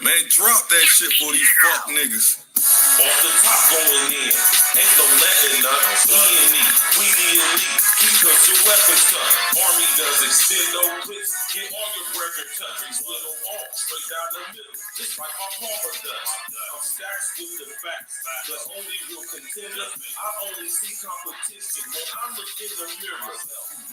Man, drop that shit for these fuck niggas. Off the top going in, ain't no letting up. E&E, we the elite. Keep us your weapons cut. Army does extendo clips. Get all your record countries. Little arms straight down the middle. Just like my mama does. I'm stacked with the facts. The only real contender. I only see competition when I look in the mirror.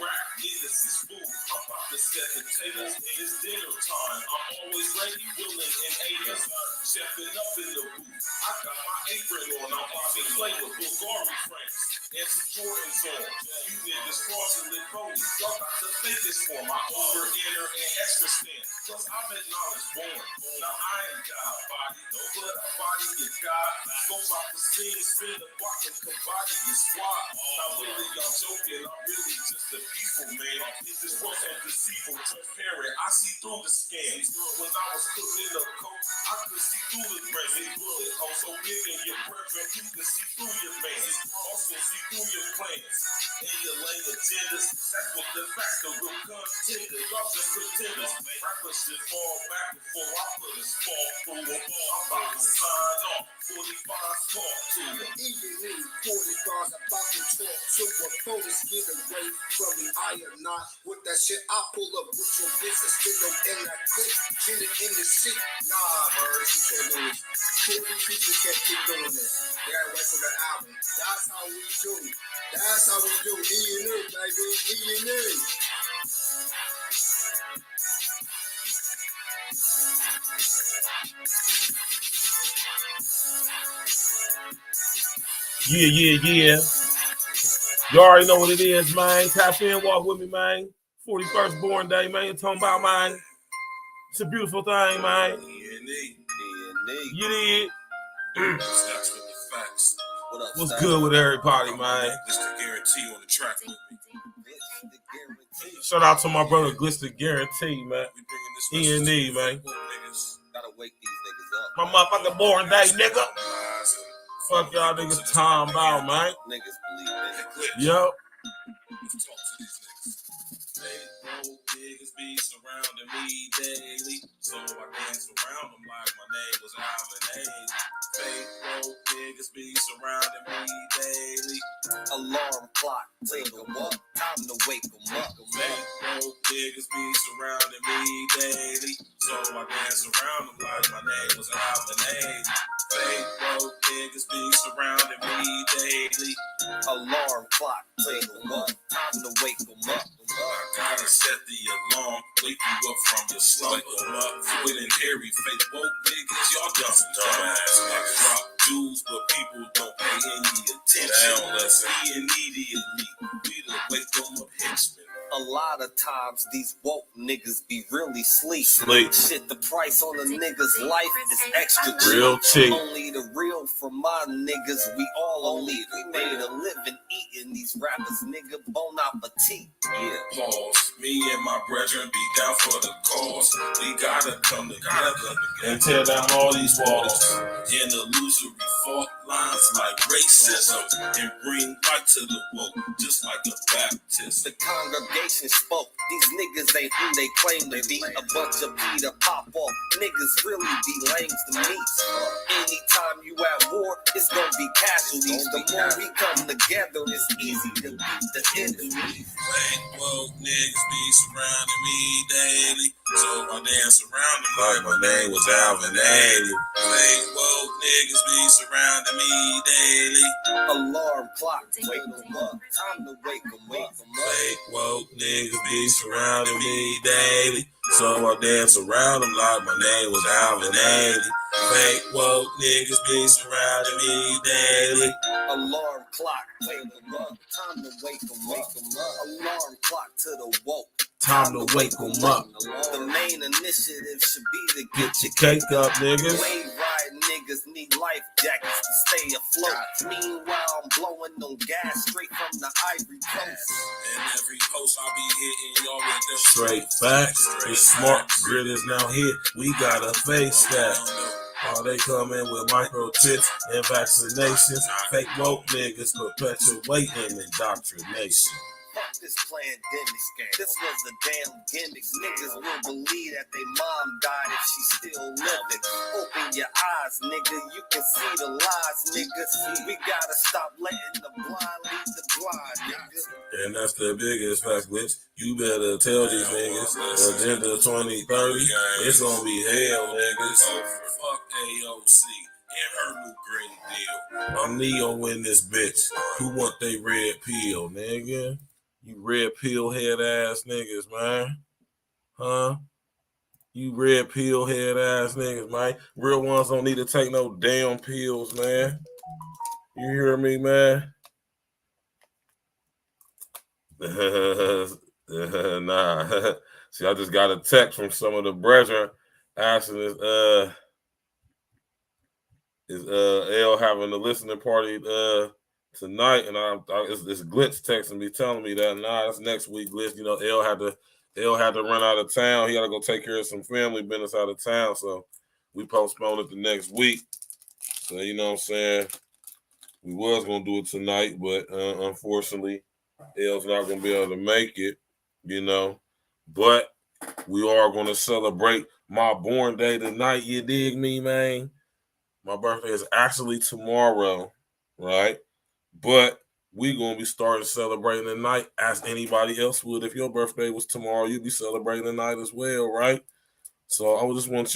Rap niggas is food. I'm about to set the tables. It's dinner time. I'm always ready, willing, and able. Stepping up in the booth. I got my apron on. I'm Bobby Clay with Bulgari frames and some Jordans on. You niggas fraudulent phonies. Y'all got the fakest form. I over, inner, and extra stand. Plus, I'm acknowledged born. Now, I ain't got a body. No, but a body is God. Scope out the scene, spin the block, and combine the squad. Now, really, y'all joking. I'm really just a people, man. This world so deceitful, transparent. I see through the scams. When I was cooking the coke, I could see through the brains. Bullet holes so big in your brethren, you can see through your veins. Also see through your plans and your lame agendas. That's what the facts, the real contenders. Y'all just pretenders. Rappers should fall back before I put a fall through a ball. I'm about to sign off. 45's talk to them. E&E, 45's about to talk to a police get away from me. I am not with that shit. I pull up with your business, still in that clip, get it in the shit. Nah, birds, you can't do it. 40 people can't keep doing this. They gotta wait for the album. That's how we do. That's how we do. E&E, baby. E&E. Yeah. You already know what it is, man. Tap in, walk with me, man. 41st Bornday, man. You're talking about, man. It's a beautiful thing, man. You did. That's with the facts. What up, What's good with everybody, man? Mr. Guarantee on the track with me. Shout out to my brother, Glister Guarantee, man. E&E, man. Gotta wake these niggas up. My motherfucking Bornday, nigga. Fuck y'all niggas time about, man. Niggas believe in it. Yup. Talk to these niggas. Fake old niggas be surrounding me daily, so I dance around them like my name was Alvin Ailey. Fake old niggas be surrounding me daily. Alarm clock, wake 'em up. Time to wake 'em up. Fake old niggas be surrounding me daily, so I dance around them like my name was Alvin Ailey. Fake old niggas be surrounding me daily. Alarm clock, wake 'em up. Time to wake 'em up. I gotta set the alarm, wake you up from your slumber. Floyd and Harry, fake woke niggas, y'all dumbass niggas. Drop jewels, but people don't pay any attention. Let's immediately we the wake them up henchmen. A lot of times these woke niggas be really sleep. Shit, the price on a nigga's life is extra cheap. Real cheap. Only the real for my niggas, we all elite. We made a living eating these rappers, nigga. Bon appetit. Yeah, pause. Me and my brethren be down for the cause. We gotta come together And tear down all these walls. in illusory fault lines like racism and bring light to the woke, just like a baptism. The congregation spoke. These niggas ain't who they claim to be. A bunch of Peter pop-off niggas really be lames to me. Anytime you at war, it's gonna be casualties. The more we come together, it's easy to beat the enemy. Fake woke niggas be surrounding me daily, so I dance around them like my name was Alvin Ailey. Fake woke niggas be surrounding me daily. Alarm clock, wake 'em up. Time to wake 'em up. Fake woke niggas be surrounding me daily, so I dance around them like my name was Alvin Ailey. Fake woke niggas be surrounding me daily. Alarm clock, wake 'em up. Time to wake 'em up. Alarm clock to the woke. Time to wake 'em up. The main initiative should be to Get your cake up, niggas. wave ride niggas need life jackets to stay afloat. Meanwhile, I'm blowing on gas straight from the Ivory Coast. And every post I be hitting y'all with them Straight facts. The smart grid is now here. We gotta face that. While they come in with microchips and vaccinations, fake woke niggas perpetuating indoctrination. Fuck this pandemic. This was a damn gimmick. Niggas will believe that they mom died if she's still living. Open your eyes, nigga. You can see the lies, nigga. We gotta stop letting the blind lead the blind, nigga. And that's the biggest fact, bitch. You better tell these niggas Agenda 2030, it's gonna be hell, niggas. Fuck AOC and her new Green Deal. I'm Neo in this bitch. Who want they red pill, nigga? You red pill head ass niggas, man. Huh? You red pill head ass niggas, man. Real ones don't need to take no damn pills, man. You hear me, man? Nah. See, I just got a text from some of the brethren asking is L having a listening party tonight, and it's Glitz texting me telling me that that's next week, Glitz. You know, L had to run out of town. He had to go take care of some family business out of town, so we postponed it the next week. So you know what I'm saying, we was gonna do it tonight, but unfortunately, L's not gonna be able to make it. You know, but we are gonna celebrate my born day tonight. You dig me, man? My birthday is actually tomorrow, right? But we're going to be starting celebrating tonight as anybody else would. If your birthday was tomorrow, you'd be celebrating tonight as well, right? So I just want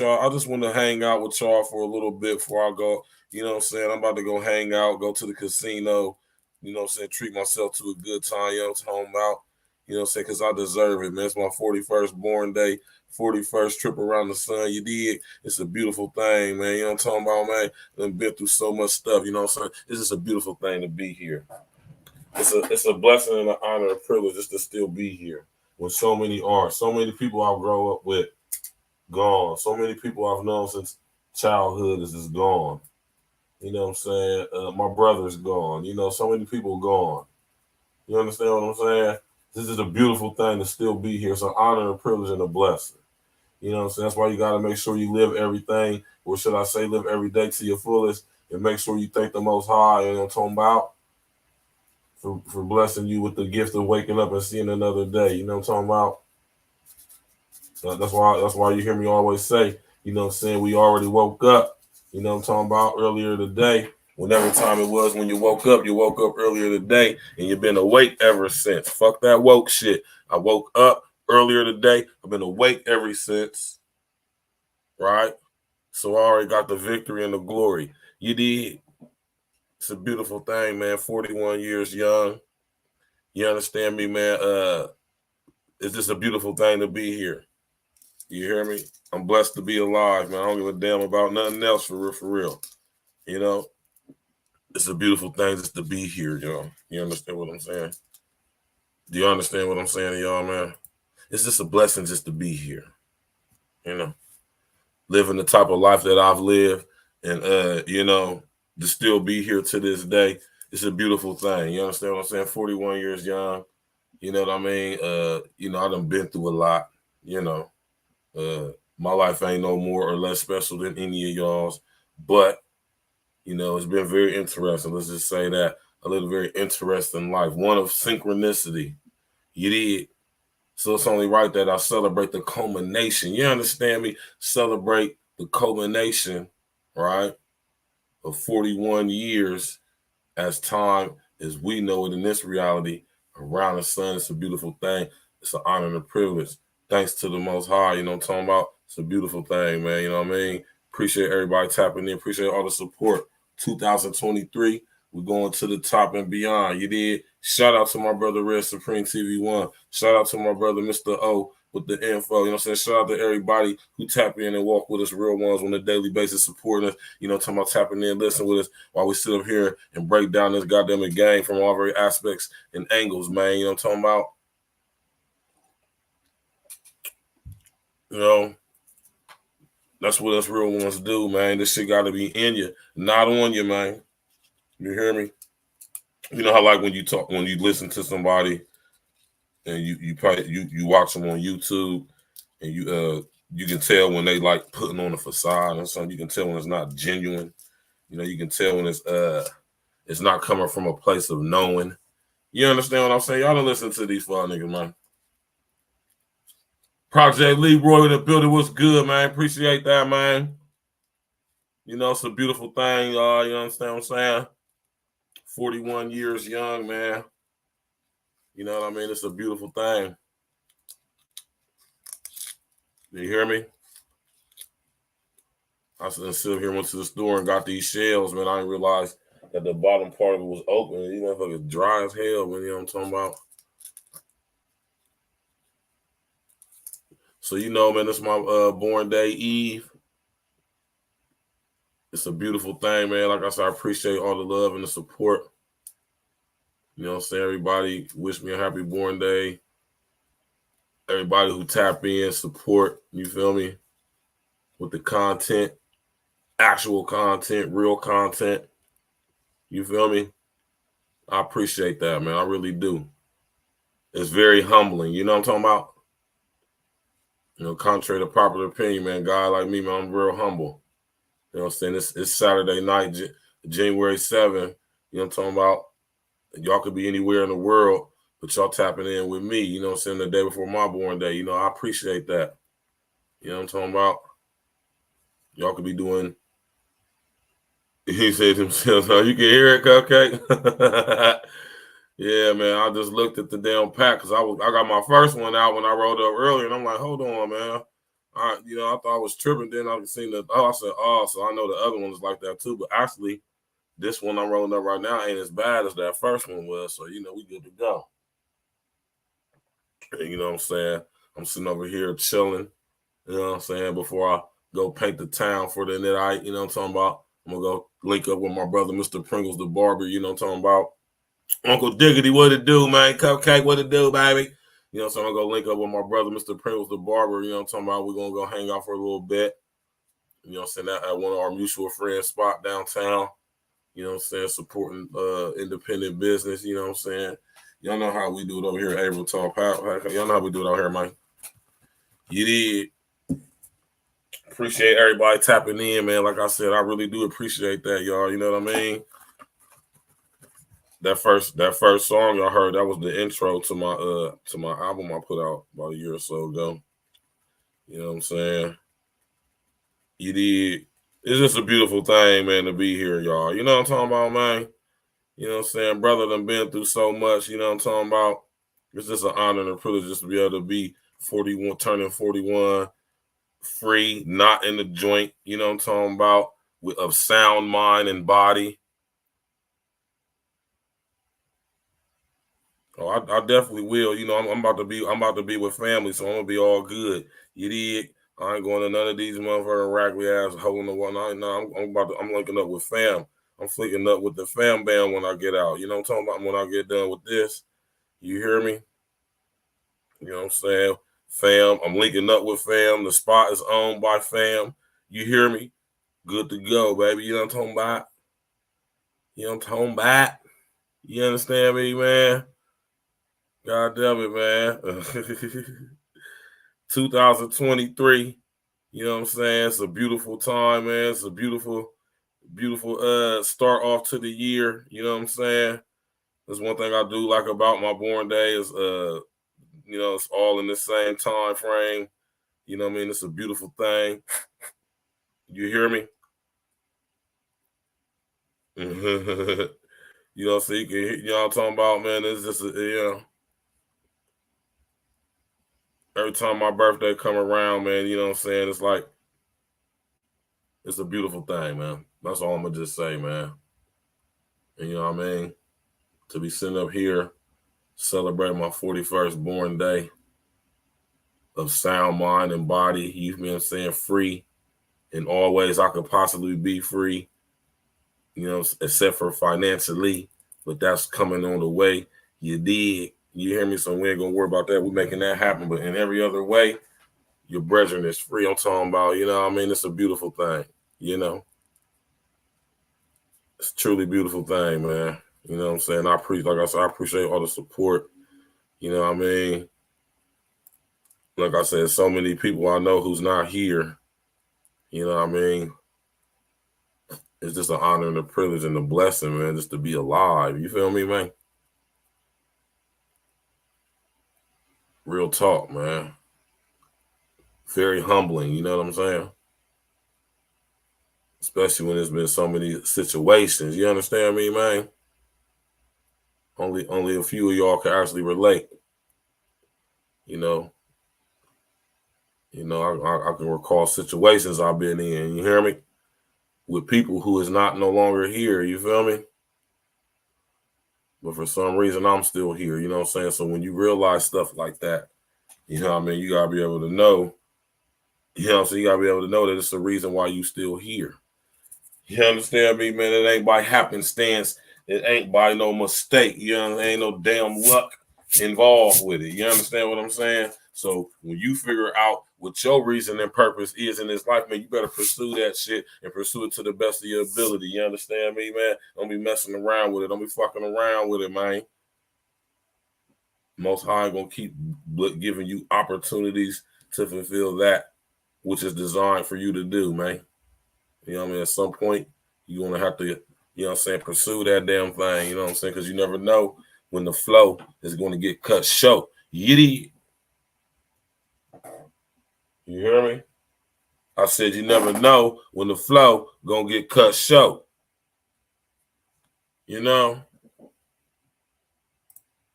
to hang out with y'all for a little bit before I go. You know what I'm saying? I'm about to go hang out, go to the casino, you know what I'm saying, treat myself to a good time, you know what I'm talking about? You know what I'm saying? Because I deserve it, man. It's my 41st born day, 41st trip around the sun. You did. It's a beautiful thing, man. You know what I'm talking about, man? I've been through so much stuff, you know what I'm saying? It's just a beautiful thing to be here. It's a blessing and an honor and privilege just to still be here when so many are. So many people I've grown up with, gone. So many people I've known since childhood is just gone. You know what I'm saying? My brother's gone. You know, so many people gone. You understand what I'm saying? This is a beautiful thing to still be here. It's an honor and privilege and a blessing. You know what I'm saying? That's why you got to make sure you live everything, or should I say live every day to your fullest, and make sure you thank the Most High, you know what I'm talking about, for blessing you with the gift of waking up and seeing another day. You know what I'm talking about? That's why you hear me always say, you know what I'm saying, we already woke up. You know what I'm talking about, earlier today. Whenever time it was when you woke up earlier today, and you've been awake ever since. Fuck that woke shit. I woke up earlier today. I've been awake ever since. Right? So I already got the victory and the glory. You did. It's a beautiful thing, man. 41 years young. You understand me, man? It's just a beautiful thing to be here. You hear me? I'm blessed to be alive, man. I don't give a damn about nothing else, for real, for real. You know? It's a beautiful thing just to be here, y'all. You understand what I'm saying? Do you understand what I'm saying to y'all, man? It's just a blessing just to be here. You know? Living the type of life that I've lived, and, you know, to still be here to this day, it's a beautiful thing. You understand what I'm saying? 41 years young. You know what I mean? You know, I done been through a lot. You know, my life ain't no more or less special than any of y'all's, but you know, it's been very interesting. Let's just say that. I lived a very interesting life, one of synchronicity. You did. So it's only right that I celebrate the culmination. You understand me? Celebrate the culmination, right, of 41 years as time as we know it in this reality around the sun. It's a beautiful thing. It's an honor and a privilege. Thanks to the Most High, you know what I'm talking about? It's a beautiful thing, man. You know what I mean? Appreciate everybody tapping in. Appreciate all the support. 2023, we're going to the top and beyond. You did. Shout out to my brother Red Supreme TV1. Shout out to my brother Mr. O with the info. You know what I'm saying? Shout out to everybody who tap in and walk with us, real ones, on a daily basis, supporting us. You know, talking about tapping in, listen with us while we sit up here and break down this goddamn game from all very aspects and angles, man. You know what I'm talking about? You know, that's what us real ones do, man. This shit got to be in you, not on you, man. You hear me? You know how, like, when you listen to somebody and you watch them on YouTube, and you can tell when they like putting on a facade or something. You can tell when it's not genuine. You know, you can tell when it's not coming from a place of knowing. You understand what I'm saying? Y'all don't listen to these fuck niggas, man. Project Leroy in the building was good, man. Appreciate that, man. You know, it's a beautiful thing, y'all. You understand what I'm saying? 41 years young, man. You know what I mean? It's a beautiful thing. You hear me? I still here, went to the store and got these shells, man. I didn't realize that the bottom part of it was open. You know, it's dry as hell, man. You know what I'm talking about? So, you know, man, it's my born day Eve. It's a beautiful thing, man. Like I said, I appreciate all the love and the support. You know what I'm saying? Everybody wish me a happy born day. Everybody who tap in, support, you feel me? With the content, actual content, real content. You feel me? I appreciate that, man. I really do. It's very humbling. You know what I'm talking about? You know, contrary to popular opinion, man, guy like me, man, I'm real humble. You know what I'm saying? It's Saturday night, January 7th. You know what I'm talking about? Y'all could be anywhere in the world, but y'all tapping in with me. You know what I'm saying? The day before my born day. You know, I appreciate that. You know what I'm talking about? Y'all could be doing. He said to himself, "Oh, you can hear it, Cupcake." Yeah, man. I just looked at the damn pack because I got my first one out when I rolled up earlier, and I'm like, hold on, man. I thought I was tripping. Then I seen I said, oh, so I know the other one is like that too. But actually, this one I'm rolling up right now ain't as bad as that first one was. So we good to go. And you know what I'm saying? I'm sitting over here chilling. You know what I'm saying? Before I go paint the town for the night, you know what I'm talking about? I'm gonna go link up with my brother, Mr. Pringles, the barber. You know what I'm talking about? Uncle Diggity, what it do, man? Cupcake, what it do, baby? You know, so I'm going to go link up with my brother, Mr. Pringles, the barber. You know what I'm talking about? We're going to go hang out for a little bit. You know what I'm saying? At one of our mutual friends spot downtown. You know what I'm saying? Supporting independent business. You know what I'm saying? Y'all know how we do it over here at April Talk. Y'all know how we do it out here, man. You did. Appreciate everybody tapping in, man. Like I said, I really do appreciate that, y'all. You know what I mean? That first song y'all heard, that was the intro to my album I put out about a year or so ago. You know what I'm saying? You did. It's just a beautiful thing, man, to be here, y'all. You know what I'm talking about, man? You know what I'm saying? Brother done been through so much, you know what I'm talking about? It's just an honor and a privilege just to be able to be 41, turning 41, free, not in the joint, you know what I'm talking about, of sound mind and body. Oh, I definitely will. You know, I'm about to be with family, so I'm gonna be all good. You dig? I ain't going to none of these motherfucking raggedy ass holding the one. No, I'm linking up with fam. I'm flicking up with the fam band when I get out. You know what I'm talking about? When I get done with this, you hear me? You know what I'm saying? Fam, I'm linking up with fam. The spot is owned by fam. You hear me? Good to go, baby. You know what I'm talking about? You know what I'm talking about? You understand me, man? God damn it, man. 2023. You know what I'm saying? It's a beautiful time, man. It's a beautiful start off to the year. You know what I'm saying? That's one thing I do like about my born day is it's all in the same time frame. You know what I mean? It's a beautiful thing. You hear me? You know, so you can you know what I'm talking about, man. It's just every time my birthday come around, man, you know what I'm saying? It's like it's a beautiful thing, man. That's all I'm gonna just say, man. And you know what I mean? To be sitting up here celebrating my 41st born day of sound mind and body, you've been saying free in all ways I could possibly be free, you know, except for financially, but that's coming on the way. You did. You hear me? So we ain't gonna worry about that. We're making that happen. But in every other way, your brethren is free. I'm talking about, you know what I mean? It's a beautiful thing, you know. It's a truly beautiful thing, man. You know what I'm saying? Like I said, I appreciate all the support. You know what I mean? Like I said, so many people I know who's not here. You know what I mean? It's just an honor and a privilege and a blessing, man, just to be alive. You feel me, man? Real talk, man. Very humbling, you know what I'm saying? Especially when there's been so many situations. You understand me, man? Only a few of y'all can actually relate. You know, I can recall situations I've been in, you hear me? With people who is not no longer here, you feel me? But for some reason, I'm still here, you know what I'm saying? So when you realize stuff like that, you know what I mean? You got to be able to know, you know what I'm saying? You got to be able to know that it's the reason why you still here. You understand me, man? It ain't by happenstance. It ain't by no mistake. You know, there ain't no damn luck involved with it. You understand what I'm saying? So when you figure out what your reason and purpose is in this life, man, you better pursue that shit and pursue it to the best of your ability. You understand me, man? Don't be messing around with it. Don't be fucking around with it, man. Most High gonna keep giving you opportunities to fulfill that which is designed for you to do, man. You know what I mean? At some point, you're going to have to, you know what I'm saying, pursue that damn thing, you know what I'm saying? Because you never know when the flow is going to get cut short. Yiddy. You hear me? I said you never know when the flow going to get cut short. You know?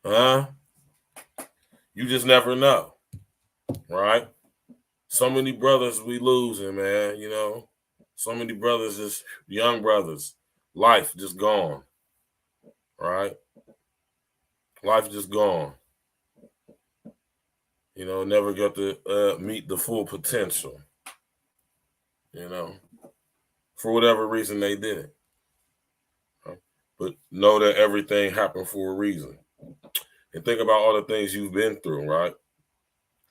Huh? You just never know. Right? So many brothers we losing, man, you know? So many brothers, just young brothers. Life just gone. Right? Life just gone. You know, never got to meet the full potential. You know, for whatever reason they did it. But know that everything happened for a reason. And think about all the things you've been through, right?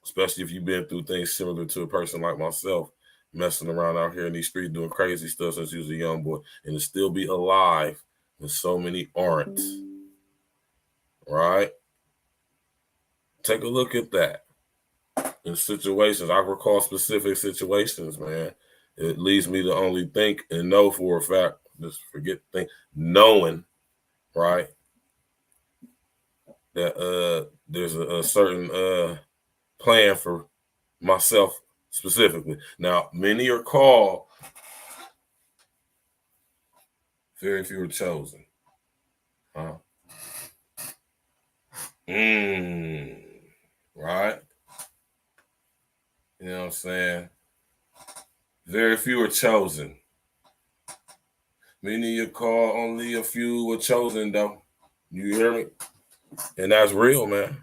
Especially if you've been through things similar to a person like myself, messing around out here in these streets doing crazy stuff since you was a young boy, and to still be alive when so many aren't. Right? Take a look at that. In situations, I recall specific situations, man. It leads me to only think and know for a fact, just forget think, knowing, right, that there's a certain plan for myself specifically. Now, many are called, very few are chosen. Right? You know what I'm saying? Very few are chosen. Many are called, only a few were chosen, though. You hear me? And that's real, man.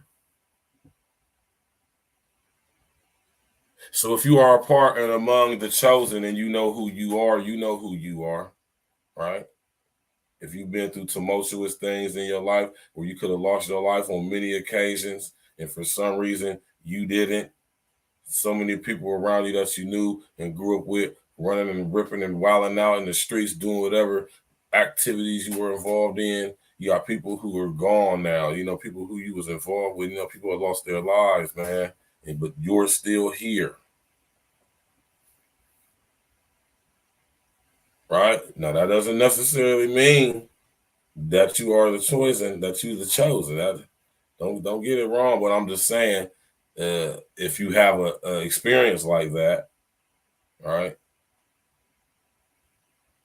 So if you are a part and among the chosen and you know who you are, you know who you are, right? If you've been through tumultuous things in your life where you could have lost your life on many occasions and for some reason you didn't, so many people around you that you knew and grew up with running and ripping and wilding out in the streets, doing whatever activities you were involved in. You got people who are gone now, you know, people who you was involved with, you know, people have lost their lives, man, but you're still here. Right? Now, that doesn't necessarily mean that you are the chosen, that you're the chosen. Don't get it wrong, but I'm just saying, if you have an experience like that, right?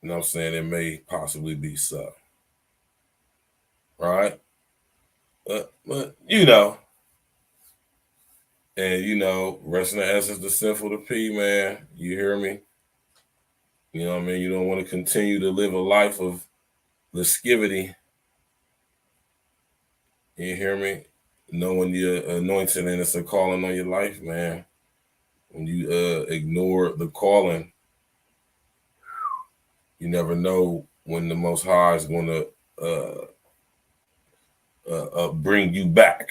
You know what I'm saying? It may possibly be so. Right? But you know, and you know, rest in the essence, the sinful to P, man. You hear me? You know what I mean? You don't want to continue to live a life of lascivity. You hear me? Knowing you're anointed and it's a calling on your life, man. When you ignore the calling, you never know when the Most High is going to bring you back.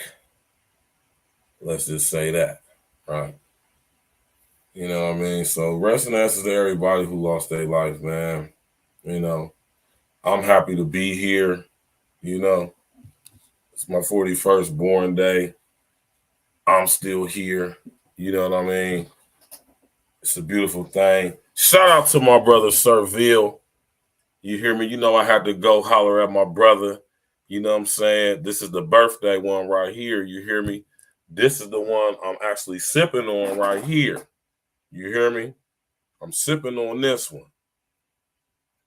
Let's just say that, right? You know what I mean? So rest in essence to everybody who lost their life, man. You know, I'm happy to be here. You know, it's my 41st born day. I'm still here. You know what I mean? It's a beautiful thing. Shout out to my brother, Virgil. You hear me? You know I had to go holler at my brother. You know what I'm saying? This is the birthday one right here. You hear me? This is the one I'm actually sipping on right here. You hear me? I'm sipping on this one.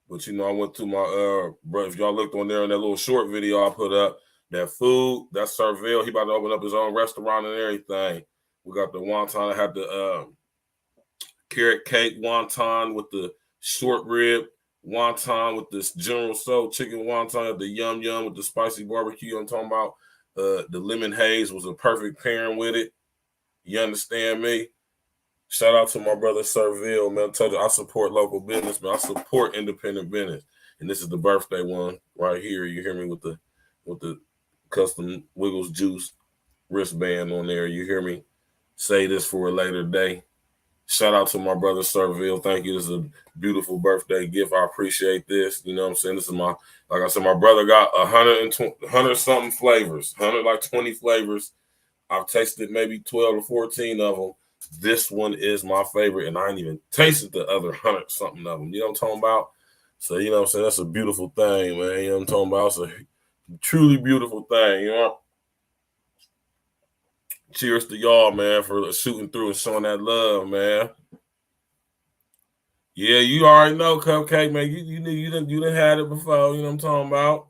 But you know, I went to my bro. If y'all looked on there in that little short video I put up, that food, that's Virgil. He about to open up his own restaurant and everything. We got the wonton. I had the carrot cake wonton with the short rib wonton with this General Tso chicken wonton, the yum yum with the spicy barbecue. I'm talking about the lemon haze was a perfect pairing with it. You understand me? Shout out to my brother Serville, man. I told you I support local business, man. I support independent business. And this is the birthday one right here. You hear me with the custom Wiggles juice wristband on there. You hear me? Say this for a later day. Shout out to my brother Serville. Thank you. This is a beautiful birthday gift. I appreciate this. You know what I'm saying? This is my, like I said, my brother got 100 something flavors, 120 flavors. I've tasted maybe 12 or 14 of them. This one is my favorite, and I ain't even tasted the other 100 something of them. You know what I'm talking about? So, you know what I'm saying? That's a beautiful thing, man. You know what I'm talking about? It's a truly beautiful thing, you know? Cheers to y'all, man, for shooting through and showing that love, man. Yeah, you already know, Cupcake, man. You done had it before. You know what I'm talking about?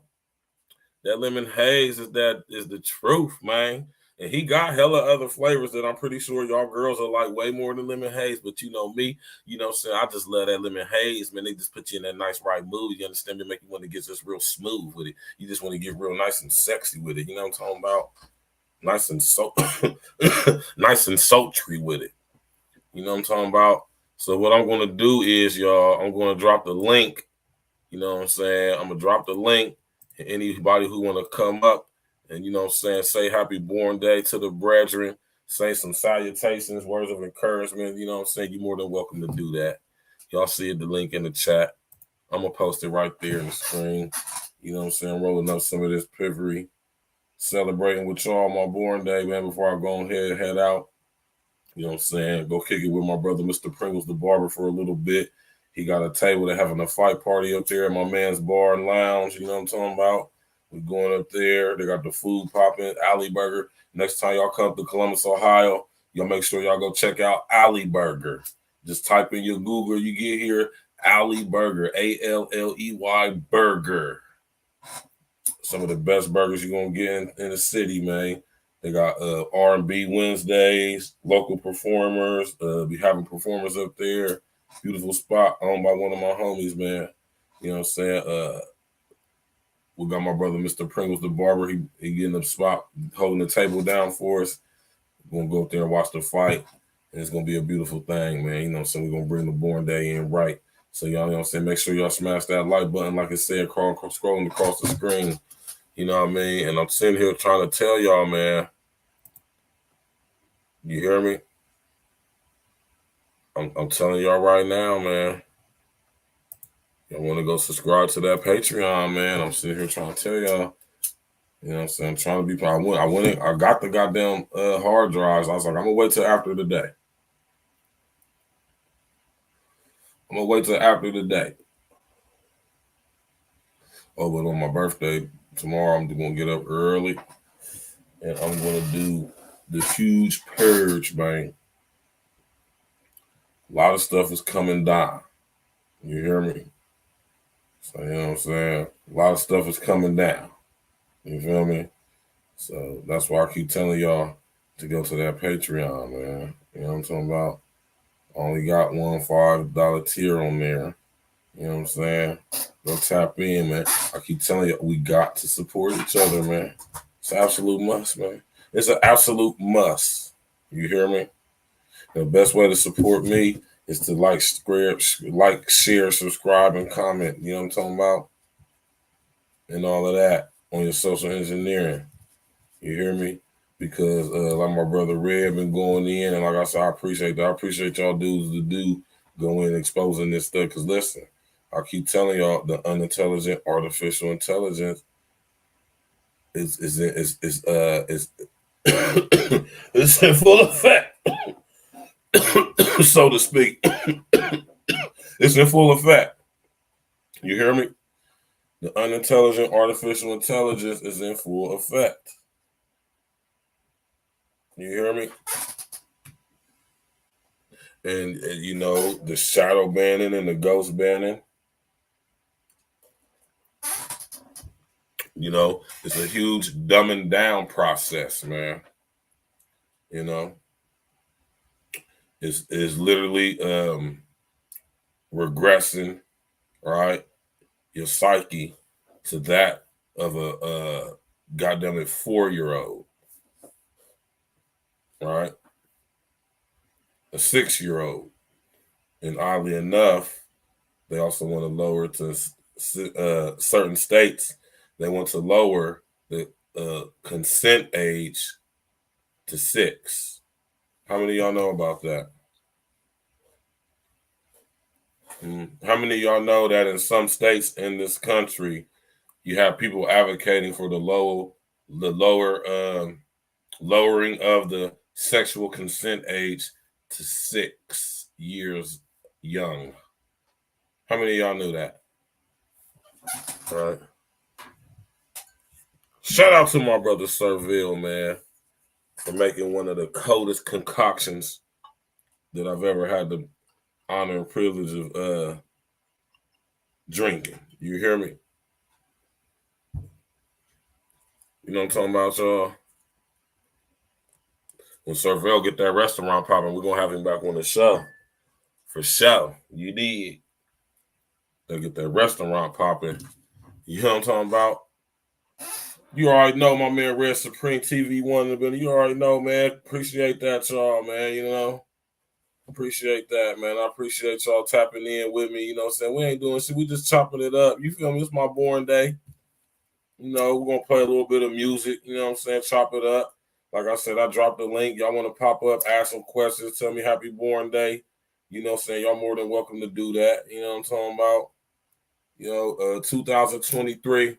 That lemon haze is the truth, man. And he got hella other flavors that I'm pretty sure y'all girls are like way more than lemon haze. But you know me, you know what I'm saying? I just love that lemon haze, man. They just put you in that nice right mood. You understand me? Make you want to get just real smooth with it. You just want to get real nice and sexy with it. You know what I'm talking about? Nice and nice and sultry with it. You know what I'm talking about? So what I'm going to do is, y'all, I'm going to drop the link. You know what I'm saying? I'm going to drop the link. And anybody who want to come up and, you know what I'm saying, say happy born day to the brethren, say some salutations, words of encouragement, you know what I'm saying? You're more than welcome to do that. Y'all see the link in the chat. I'm going to post it right there in the screen. You know what I'm saying? I'm rolling up some of this pivery. Celebrating with y'all my born day, man, before I go ahead and head out. You know what I'm saying? Go kick it with my brother, Mr. Pringles, the barber, for a little bit. He got a table. They're having a fight party up there at my man's bar and lounge. You know what I'm talking about? We're going up there. They got the food popping, Alley Burger. Next time y'all come to Columbus, Ohio, y'all make sure y'all go check out Alley Burger. Just type in your Google. You get here, Alley Burger, Alley Burger. Some of the best burgers you're going to get in the city, man. They got R&B Wednesdays, local performers. Be having performers up there. Beautiful spot owned by one of my homies, man. You know what I'm saying? We got my brother, Mr. Pringles, the barber. He getting the spot, holding the table down for us. We're going to go up there and watch the fight. And it's going to be a beautiful thing, man. You know what I'm saying? We're going to bring the born day in right. So y'all, you know what I'm saying? Make sure y'all smash that like button, like I said, scrolling across the screen. You know what I mean? And I'm sitting here trying to tell y'all, man. You hear me? I'm telling y'all right now, man. Y'all want to go subscribe to that Patreon, man. I'm sitting here trying to tell y'all. You know what I'm saying? I'm trying to be. I got the goddamn hard drives. I was like, I'm gonna wait till after the day. I'm gonna wait till after the day. Oh, but on my birthday tomorrow, I'm gonna get up early, and I'm gonna do the huge purge, man. A lot of stuff is coming down. You hear me? So, you know what I'm saying? A lot of stuff is coming down. You feel me? So that's why I keep telling y'all to go to that Patreon, man. You know what I'm talking about? I only got one $5 tier on there. You know what I'm saying? Go tap in, man. I keep telling you, we got to support each other, man. It's an absolute must, man. It's an absolute must. You hear me? The best way to support me is to like, share, subscribe, and comment. You know what I'm talking about? And all of that on your social engineering. You hear me? Because like my brother Red been going in, and like I said, I appreciate that. I appreciate y'all dudes to do go in exposing this stuff. Because listen, I keep telling y'all the unintelligent artificial intelligence is it's in full effect. So to speak. It's in full effect. You hear me? The unintelligent artificial intelligence is in full effect. You hear me? And you know, the shadow banning and the ghost banning, you know, it's a huge dumbing down process, man. You know, it's literally regressing, right, your psyche to that of a goddamn it 4-year-old, right, a 6-year-old, and oddly enough, they also want to lower to certain states. They want to lower the consent age to 6. How many of y'all know about that? How many of y'all know that in some states in this country, you have people advocating for the lower lowering of the sexual consent age to 6 years young? How many of y'all knew that? All right. Shout out to my brother Virgil, man, for making one of the coldest concoctions that I've ever had the honor and privilege of drinking. You hear me? You know what I'm talking about, y'all? When Virgil get that restaurant popping, we're gonna have him back on the show. For sure. You did. They get that restaurant popping. You know what I'm talking about? You already know my man Red Supreme TV one. You already know, man. Appreciate that, y'all, man. You know, appreciate that, man. I appreciate y'all tapping in with me. You know what I'm saying? We ain't doing shit. We just chopping it up. You feel me? It's my born day. You know, we're going to play a little bit of music. You know what I'm saying? Chop it up. Like I said, I dropped the link. Y'all want to pop up, ask some questions, tell me happy born day. You know what I'm saying? Y'all more than welcome to do that. You know what I'm talking about? You know, 2023.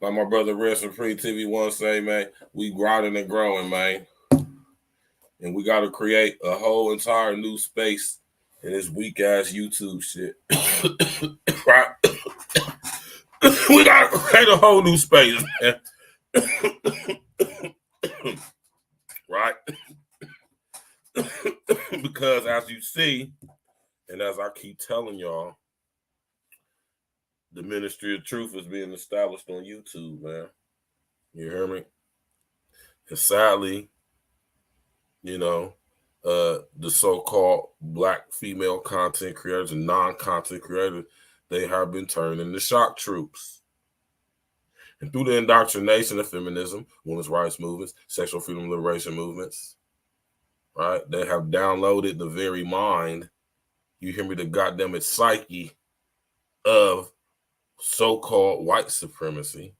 Like my brother Red Supreme TV one say, man, we grinding and growing, man. And we got to create a whole entire new space in this weak ass YouTube shit. Right? We got to create a whole new space, man. Right? Because as you see, and as I keep telling y'all, the ministry of truth is being established on YouTube, man. You hear me? And sadly, you know, the so-called black female content creators and non-content creators, they have been turned into shock troops. And through the indoctrination of feminism, women's rights movements, sexual freedom liberation movements, right, they have downloaded the very mind, you hear me, the goddamn it psyche of so-called white supremacy,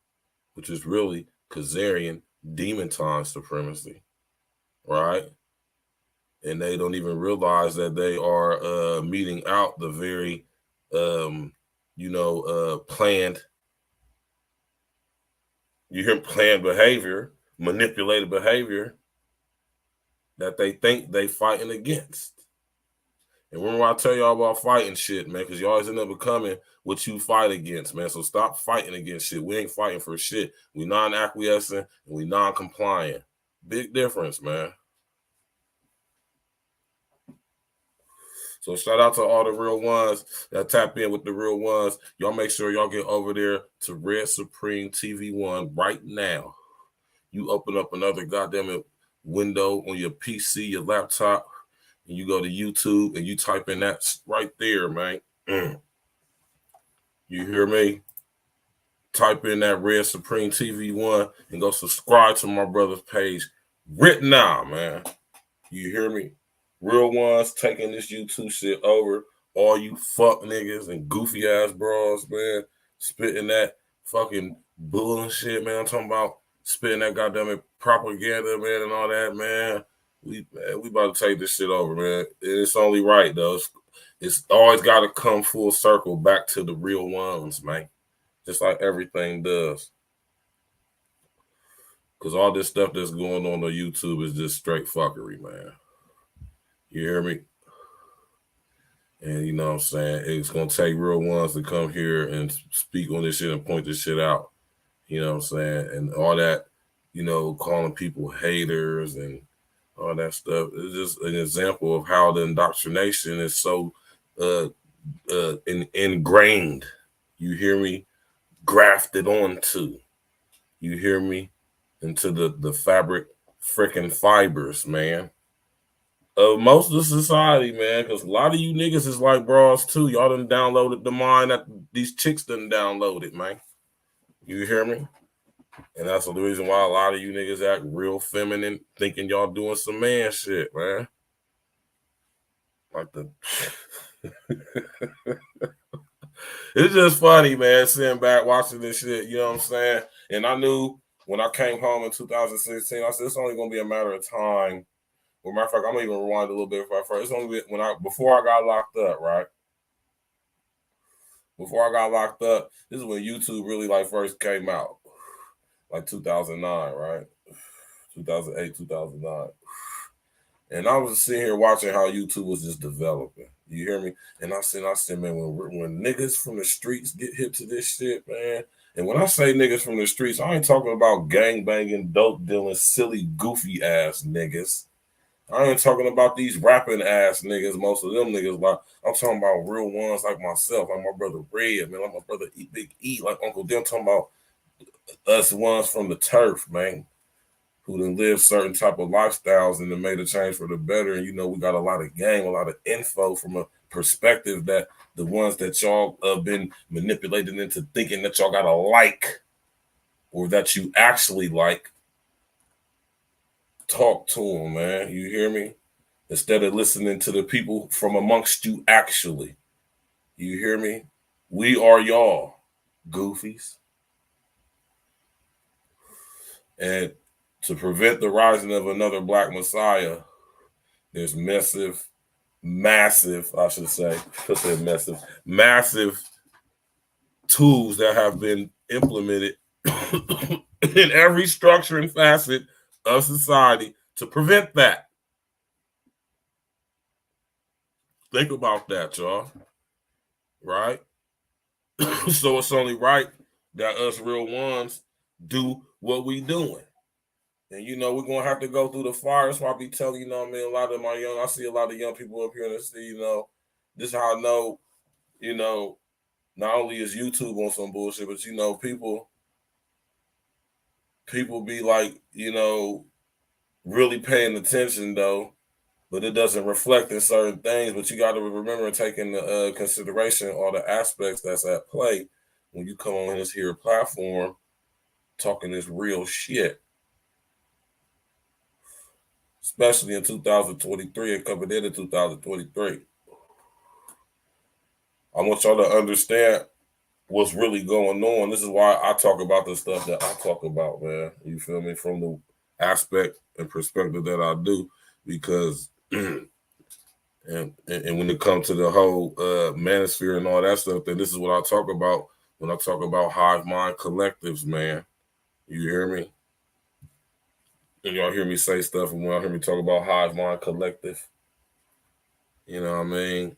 which is really Khazarian demon time supremacy, right? And they don't even realize that they are meeting out the very, planned, you hear planned behavior, manipulated behavior that they think they fighting against. And remember I tell y'all about fighting shit, man, because you always end up becoming what you fight against, man. So stop fighting against shit. We ain't fighting for shit. We non-acquiescing and we non-compliant. Big difference, man. So shout out to all the real ones that tap in with the real ones. Y'all make sure y'all get over there to Red Supreme TV 1 right now. You open up another goddamn window on your PC, your laptop, and you go to YouTube and you type in that right there, man. You hear me? Type in that Red Supreme TV 1 and go subscribe to my brother's page right now, man. You hear me? Real ones taking this YouTube shit over. All you fuck niggas and goofy ass bras, man, spitting that fucking bullshit, man. I'm talking about spitting that goddamn propaganda, man, and all that, man. We about to take this shit over, man. It's only right, though. It's always got to come full circle back to the real ones, man. Just like everything does. Because all this stuff that's going on YouTube is just straight fuckery, man. You hear me? And you know what I'm saying? It's going to take real ones to come here and speak on this shit and point this shit out. You know what I'm saying? And all that you know, calling people haters and all that stuff. It's just an example of how the indoctrination is so ingrained. You hear me? Grafted onto. You hear me? Into the fabric, freaking fibers, man. Of most of the society, man, because a lot of you niggas is like bras too. Y'all done downloaded the mind that these chicks done downloaded, man. You hear me? And that's the reason why a lot of you niggas act real feminine, thinking y'all doing some man shit, man. Like the it's just funny, man, sitting back watching this shit, you know what I'm saying? And I knew when I came home in 2016, I said it's only gonna be a matter of time. Well, matter of fact, I'm gonna even rewind a little bit first. It's only before I got locked up, right? Before I got locked up, this is when YouTube really like first came out. Like 2009, right? 2008, 2009. And I was sitting here watching how YouTube was just developing. You hear me? And I said, man, when niggas from the streets get hip to this shit, man. And when I say niggas from the streets, I ain't talking about gang banging, dope dealing, silly, goofy ass niggas. I ain't talking about these rapping ass niggas. Most of them niggas, like I'm talking about real ones like myself, like my brother Red, man, like my brother Big E, like Uncle D. I'm talking about us ones from the turf, man, who done lived certain type of lifestyles and then made a change for the better. And, you know, we got a lot of game, a lot of info from a perspective that the ones that y'all have been manipulated into thinking that y'all got to like or that you actually like, talk to them, man. You hear me? Instead of listening to the people from amongst you actually. You hear me? We are y'all, goofies. And to prevent the rising of another black messiah, there's massive, I should say, massive tools that have been implemented in every structure and facet of society to prevent that. Think about that, y'all. Right? So it's only right that us real ones do what we doing. And, you know, we're going to have to go through the fire. That's why I be telling, you know what I mean, I see a lot of young people up here in the city, you know, this is how I know, you know, not only is YouTube on some bullshit, but, you know, people be like, you know, really paying attention, though, but it doesn't reflect in certain things. But you got to remember and take into consideration all the aspects that's at play when you come on this here platform talking this real shit. Especially in 2023 and coming into 2023. I want y'all to understand what's really going on. This is why I talk about the stuff that I talk about, man. You feel me? From the aspect and perspective that I do, because and when it comes to the whole manosphere and all that stuff, then this is what I talk about when I talk about hive mind collectives, man. You hear me? And y'all hear me say stuff, and when y'all hear me talk about hive mind collective, you know what I mean?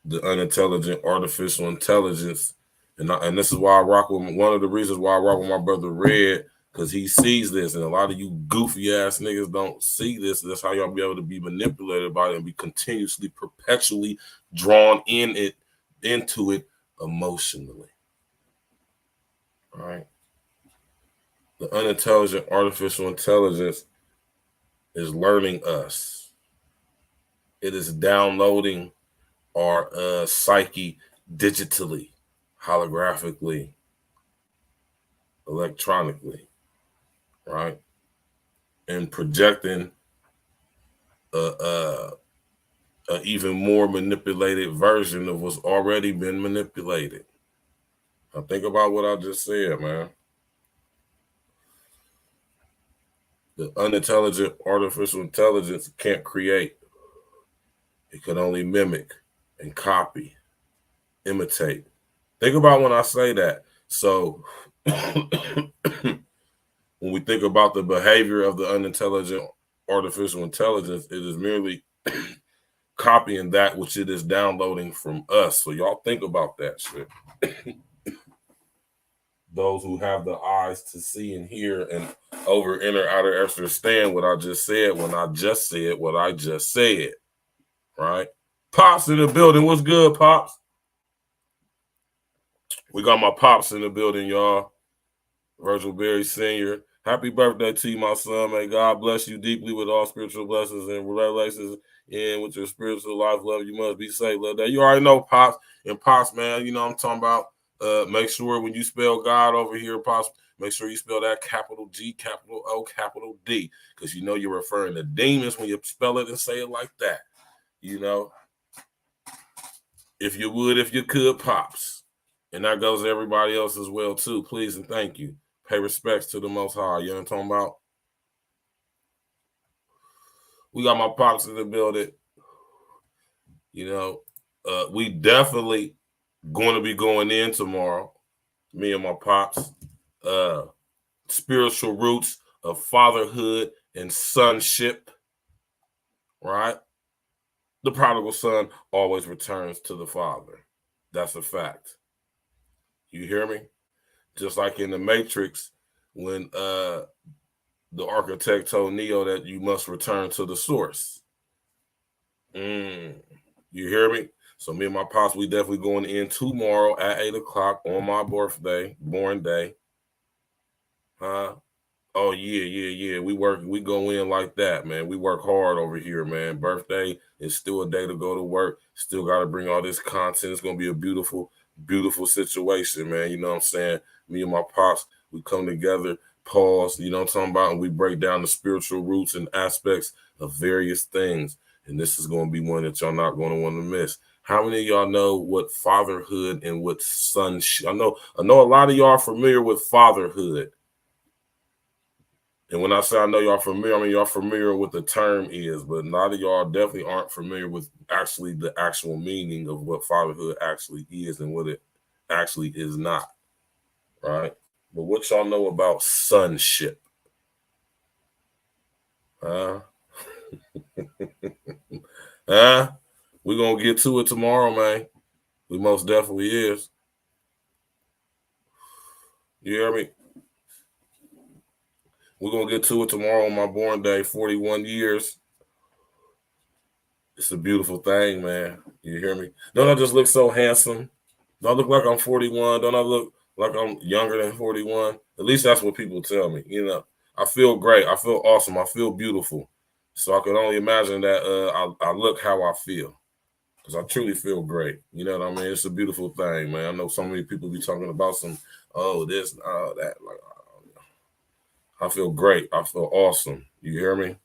The unintelligent artificial intelligence. And this is why I rock with one of the reasons why I rock with my brother Red, because he sees this, and a lot of you goofy ass niggas don't see this. That's how y'all be able to be manipulated by it and be continuously, perpetually drawn into it emotionally. All right. The unintelligent artificial intelligence is learning us. It is downloading our psyche digitally, holographically, electronically, right? And projecting a even more manipulated version of what's already been manipulated. Now think about what I just said, man. The unintelligent artificial intelligence can't create. It can only mimic and copy, imitate. Think about when I say that. So when we think about the behavior of the unintelligent artificial intelligence, it is merely copying that which it is downloading from us. So y'all think about that shit. those who have the eyes to see and hear and over, enter, outer, understand what I just said when I just said what I just said. Right? Pops in the building. What's good, Pops? We got my Pops in the building, y'all. Virgil Berry Sr. Happy birthday to you, my son. May God bless you deeply with all spiritual blessings and revelations. And with your spiritual life, love, you must be safe. Love that. You already know, Pops. And Pops, man, you know what I'm talking about. Make sure when you spell God over here, Pops, make sure you spell that capital G, capital O, capital D. Because you know you're referring to demons when you spell it and say it like that. You know, if you would, if you could, Pops. And that goes to everybody else as well, too. Please and thank you. Pay respects to the Most High. You know what I'm talking about? We got my Pops in the building. You know, we definitely going to be going in tomorrow. Me and my Pops. Spiritual roots of fatherhood and sonship. Right? The prodigal son always returns to the father. That's a fact. You hear me? Just like in the Matrix, when the architect told Neo that you must return to the source. You hear me? So me and my pops, we definitely going in tomorrow at 8 o'clock on my birthday, born day. Oh yeah. We go in like that, man. We work hard over here, man. Birthday is still a day to go to work. Still got to bring all this content. It's gonna be a beautiful situation, man. You know what I'm saying? Me and my pops, we come together, pause, you know what I'm talking about, and we break down the spiritual roots and aspects of various things. And this is going to be one that y'all not going to want to miss. How many of y'all know what fatherhood and what sonship? I know a lot of y'all are familiar with fatherhood. And when I say I know y'all familiar, I mean y'all familiar with the term is, but a lot of y'all definitely aren't familiar with actually the actual meaning of what fatherhood actually is and what it actually is not. Right? But what y'all know about sonship? We're going to get to it tomorrow, man. We most definitely is. You hear me? We're going to get to it tomorrow on my born day, 41 years. It's a beautiful thing, man. You hear me? Don't I just look so handsome? Don't I look like I'm 41? Don't I look like I'm younger than 41? At least that's what people tell me. You know, I feel great. I feel awesome. I feel beautiful. So I can only imagine that I look how I feel. Because I truly feel great. You know what I mean? It's a beautiful thing, man. I know so many people be talking about some, this and all that. Like, I feel great. I feel awesome. You hear me?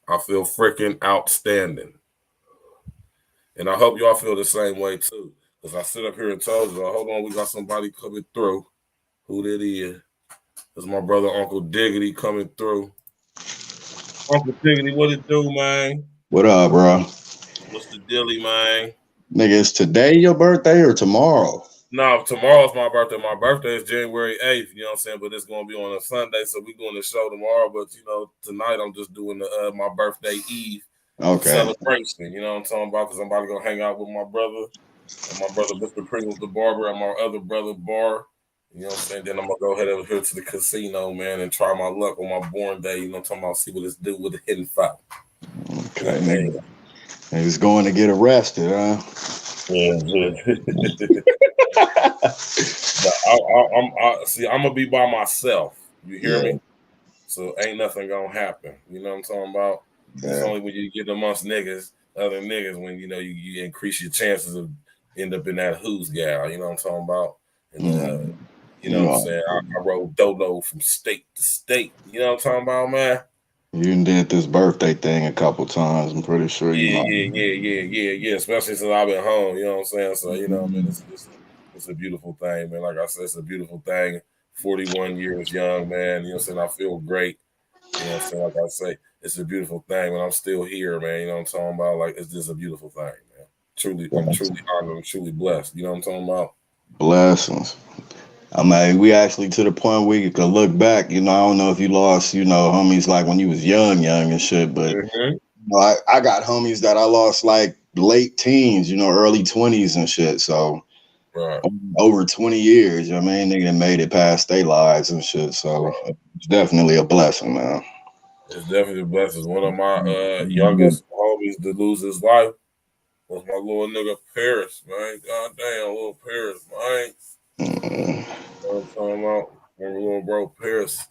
I feel freaking outstanding. And I hope y'all feel the same way too. Because I sit up here and told you, hold on, we got somebody coming through. Who that is? It's my brother Uncle Diggity coming through. Uncle Diggity, what it do, man? What up, bro? What's the dilly, man? Nigga, is today your birthday or tomorrow? No, tomorrow's my birthday. My birthday is January 8th, you know what I'm saying? But it's going to be on a Sunday, so we're doing the show tomorrow. But, you know, tonight I'm just doing my birthday eve celebration. You know what I'm talking about? Because I'm about to go hang out with my brother and my brother, Mr. Pringles the barber, and my other brother, Bar. You know what I'm saying? Then I'm going to go ahead over here to the casino, man, and try my luck on my born day. You know what I'm talking about? See what it's do with the hidden foul. Okay, nigga. He's going to get arrested, huh? Yeah. I'm gonna be by myself. You hear me? So ain't nothing gonna happen. You know what I'm talking about? Yeah. It's only when you get amongst niggas, other niggas, when you know you increase your chances of end up in that who's gal. You know what I'm talking about? And you know what I'm saying? I rode dolo from state to state. You know what I'm talking about, man? You did this birthday thing a couple times. I'm pretty sure you know. Yeah. Especially since I've been home. You know what I'm saying? So you know, man, it's a beautiful thing, man. Like I said, it's a beautiful thing. 41 years young, man. You know what I'm saying? I feel great. You know what I'm saying? Like I say, it's a beautiful thing when I'm still here, man. You know what I'm talking about? Like, it's just a beautiful thing, man. I'm truly honored. I'm truly blessed. You know what I'm talking about? Blessings. I mean, we actually to the point where you could look back. You know, I don't know if you lost, you know, homies like when you was young and shit, but you know, I got homies that I lost like late teens, you know, early 20s and shit. So Right. Over 20 years, you know what I mean? Nigga done made it past their lives and shit. So it's definitely a blessing, man. It's definitely a blessing. One of my youngest homies to lose his life was my little nigga Paris, man. God damn, little Paris, man. Mm, You know what I'm talking about? Remember little bro Paris?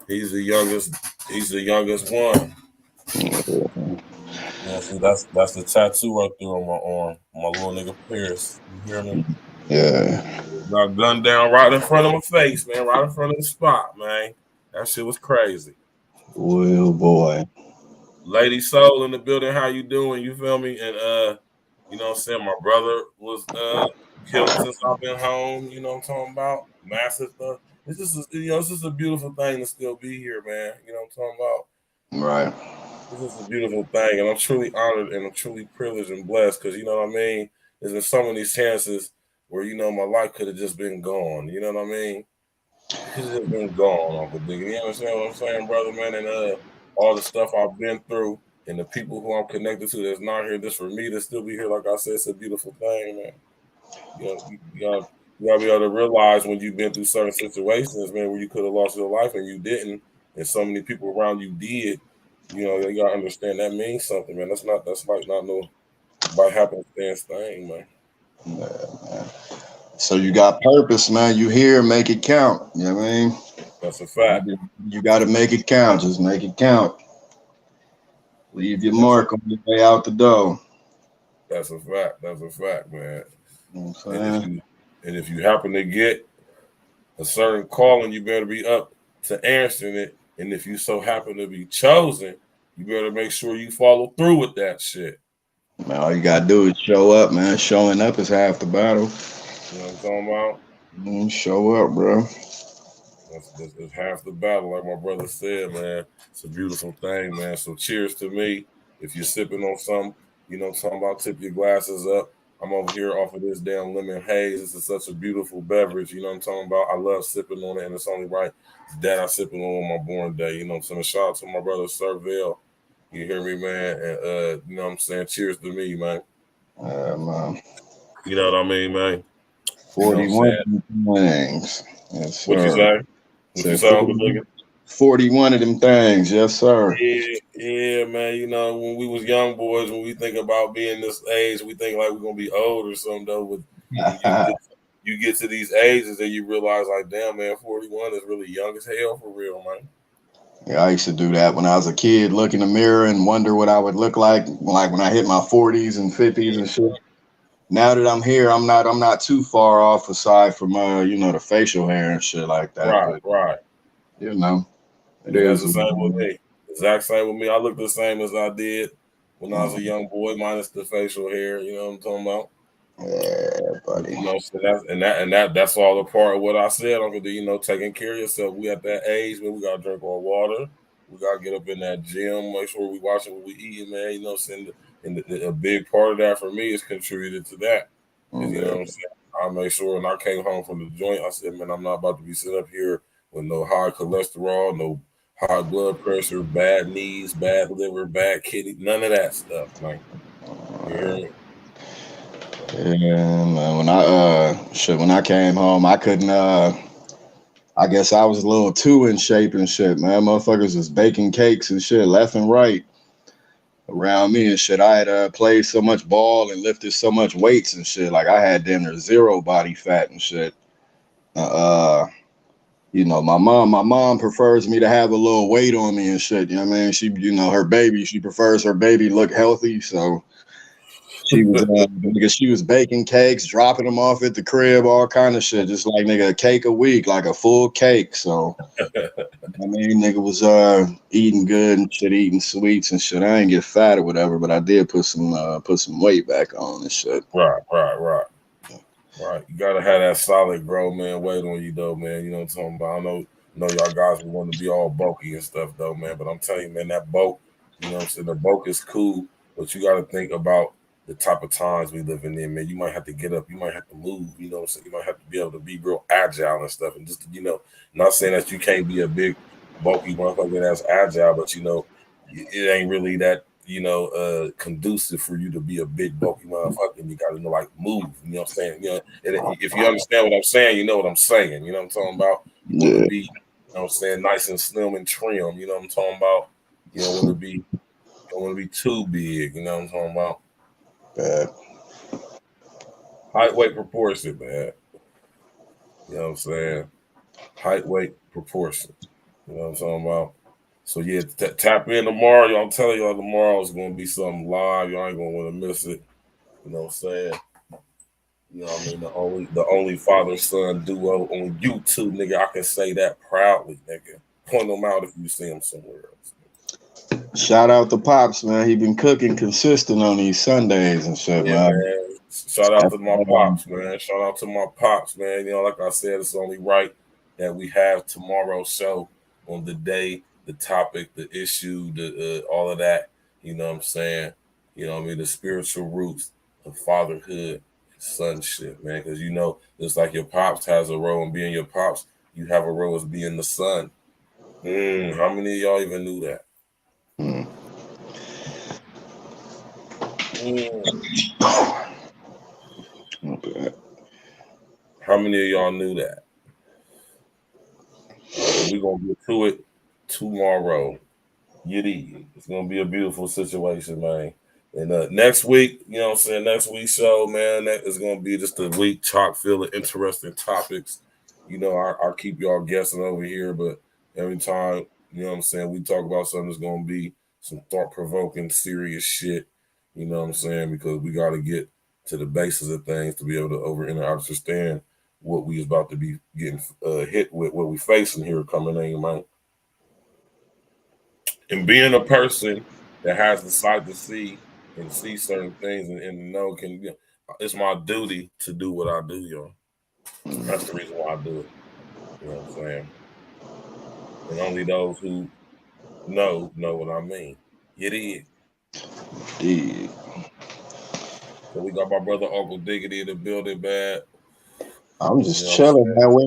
He's the youngest. He's the youngest one. Yeah, see, that's the tattoo right there on my arm. My little nigga Paris. You hear me? yeah. Got gunned down right in front of my face, man. Right in front of the spot, man. That shit was crazy. Well, boy. Lady Soul in the building. How you doing? You feel me? And you know what I'm saying? My brother was killed since I've been home. You know what I'm talking about? Massive stuff. It's just it's just a beautiful thing to still be here, man. You know what I'm talking about? Right. This is a beautiful thing, and I'm truly honored and I'm truly privileged and blessed because you know what I mean. There's been so many chances where you know my life could have just been gone. You know what I mean? It could have just been gone, Uncle Diggy. You understand what I'm saying, brother, man? And all the stuff I've been through and the people who I'm connected to that's not here, just for me to still be here, like I said, it's a beautiful thing, man. You know, you gotta be able to realize when you've been through certain situations, man, where you could have lost your life and you didn't, and so many people around you did. You know, you gotta understand that means something, man. That's like not no by happenstance thing, man. Yeah, man. So you got purpose, man. You here, make it count. You know what I mean? That's a fact. You got to make it count. Just make it count. Leave your That's a, mark on your way out the door. that's a fact. That's a fact, man. You know what I'm And if saying? you happen to get a certain calling, you better be up to answering it. And if you so happen to be chosen, you better make sure you follow through with that shit. Man, all you gotta do is show up, man. Showing up is half the battle. You know what I'm talking about? Show up, bro. That's half the battle, like my brother said, man. It's a beautiful thing, man. So cheers to me. If you're sipping on something, you know what I'm talking about, tip your glasses up. I'm over here off of this damn lemon haze. This is such a beautiful beverage, you know what I'm talking about? I love sipping on it, and it's only right that I'm sipping on my born day. You know what I'm saying? Shout out to my brother Serville. You hear me, man? And you know what I'm saying? Cheers to me, man. Man. You know what I mean, man? You know what I'm 41 saying? things. Yes, What you sir. say? What you Said say, Uncle Digger? 41 of them things. Yes, sir. Yeah, man. You know, when we was young boys, when we think about being this age, we think like we're gonna be old or something. Though, but when you get to these ages, and you realize, like, damn, man, 41 is really young as hell for real, man. Yeah, I used to do that when I was a kid, look in the mirror and wonder what I would look like when I hit my 40s and 50s and shit. Now that I'm here, I'm not too far off aside from the facial hair and shit like that. Right, But right. you know, it Yeah, that's is the what same with it me. Exact same with me. I look the same as I did when I was a is. young boy, minus the facial hair. You know what I'm talking about? Yeah, buddy. You know, so that's all a part of what I said. Uncle D, you know, taking care of yourself. We at that age, man. We gotta drink our water. We gotta get up in that gym. Make sure we watching what we eating, man. You know, a big part of that for me is contributed to that. Because you know Yeah. what I'm saying. I make sure when I came home from the joint, I said, man, I'm not about to be sitting up here with no high cholesterol, no high blood pressure, bad knees, bad liver, bad kidney, none of that stuff, man. You hear me? Yeah, man. When I came home, I couldn't I guess I was a little too in shape and shit, man. Motherfuckers was baking cakes and shit left and right around me and shit. I had played so much ball and lifted so much weights and shit. Like I had damn near zero body fat and shit. Uh, my mom prefers me to have a little weight on me and shit. You know what I mean? She prefers her baby look healthy, so she was because she was baking cakes, dropping them off at the crib, all kind of shit, just like nigga a cake a week, like a full cake. So I mean, nigga was eating good and shit, eating sweets and shit. I ain't get fat or whatever, but I did put some weight back on and shit. Right. Right. You gotta have that solid grown man weight on you though, man. You know what I'm talking about? I know y'all guys want to be all bulky and stuff though, man. But I'm telling you, man, that bulk, you know what I'm saying? The bulk is cool, but you gotta think about the type of times we living in, man. You might have to get up, you might have to move, you know what I'm saying? You might have to be able to be real agile and stuff. And just not saying that you can't be a big bulky motherfucker that's agile, but it ain't really that conducive for you to be a big bulky motherfucker. And you got to know like move. You know what I'm saying? And if you understand what I'm saying, you know what I'm saying. You know what I'm talking about? You want to be, you know what I'm saying, nice and slim and trim. You know what I'm talking about? You don't want to be too big. You know what I'm talking about? Bad. Height, weight, proportion, man. You know what I'm saying? Height, weight, proportion. You know what I'm talking about? So yeah, tap in tomorrow. Y'all, I'm telling y'all tomorrow is gonna be something live. Y'all ain't gonna want to miss it. You know what I'm saying? You know what I mean? The only father son duo on YouTube, nigga. I can say that proudly, nigga. Point them out if you see them somewhere else. Shout out to Pops, man. He been cooking consistent on these Sundays and shit, Yeah, man. Shout out to my pops, man. Shout out to my pops, man. You know, like I said, it's only right that we have tomorrow's show on the day, the topic, the issue, the all of that. You know what I'm saying? You know what I mean? The spiritual roots of fatherhood, sonship, man. Because just like your pops has a role in being your pops, you have a role as being the son. How many of y'all even knew that? How many of y'all knew that? We're gonna get to it tomorrow. It's gonna be a beautiful situation, man. And next week, you know what I'm saying, next week's show, man, that is gonna be just a week chock full of interesting topics. I'll keep y'all guessing over here, but every time, you know what I'm saying, we talk about something that's gonna be some thought-provoking, serious shit. You know what I'm saying? Because we gotta get to the basis of things to be able to understand what we is about to be getting hit with, what we facing here coming in, man. And being a person that has the sight to see and see certain things and know it's my duty to do what I do, y'all. That's the reason why I do it. You know what I'm saying? And only those who know what I mean. It is. Indeed. So we got my brother Uncle Diggity in the building, man. I'm just chilling, man. We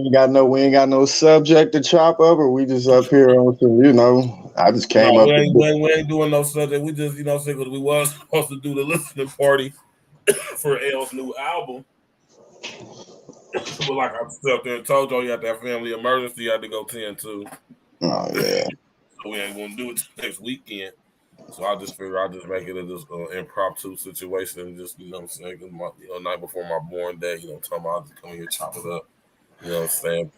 ain't got no subject to chop up, or we just up here on some, I just came up. We ain't doing no subject. We just, because we was supposed to do the listening party for L's new album. But like I stepped there and told y'all, you had that family emergency you had to go tend to. Oh yeah. So we ain't gonna do it next weekend. So I just figured I'll just make it a impromptu situation and just, you know what I'm saying, night before my born day, talking about I'll just come here, chop it up, you know what I'm saying,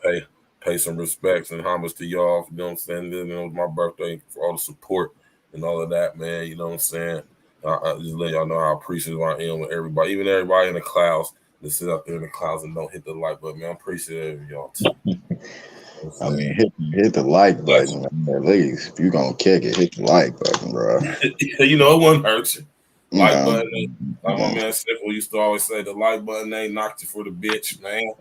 pay some respects and homage to y'all, you know what I'm saying, then it was my birthday for all the support and all of that, man, you know what I'm saying. I just let y'all know how appreciative I am with everybody, even everybody in the clouds that sit up there in the clouds and don't hit the like button, man. I'm appreciative of y'all too. I mean, hit the like button, man, at least. If you gonna kick it, hit the like button, bro. It won't hurt you. Like button, like my man Sickle used to always say, the like button ain't knocked you for the bitch, man.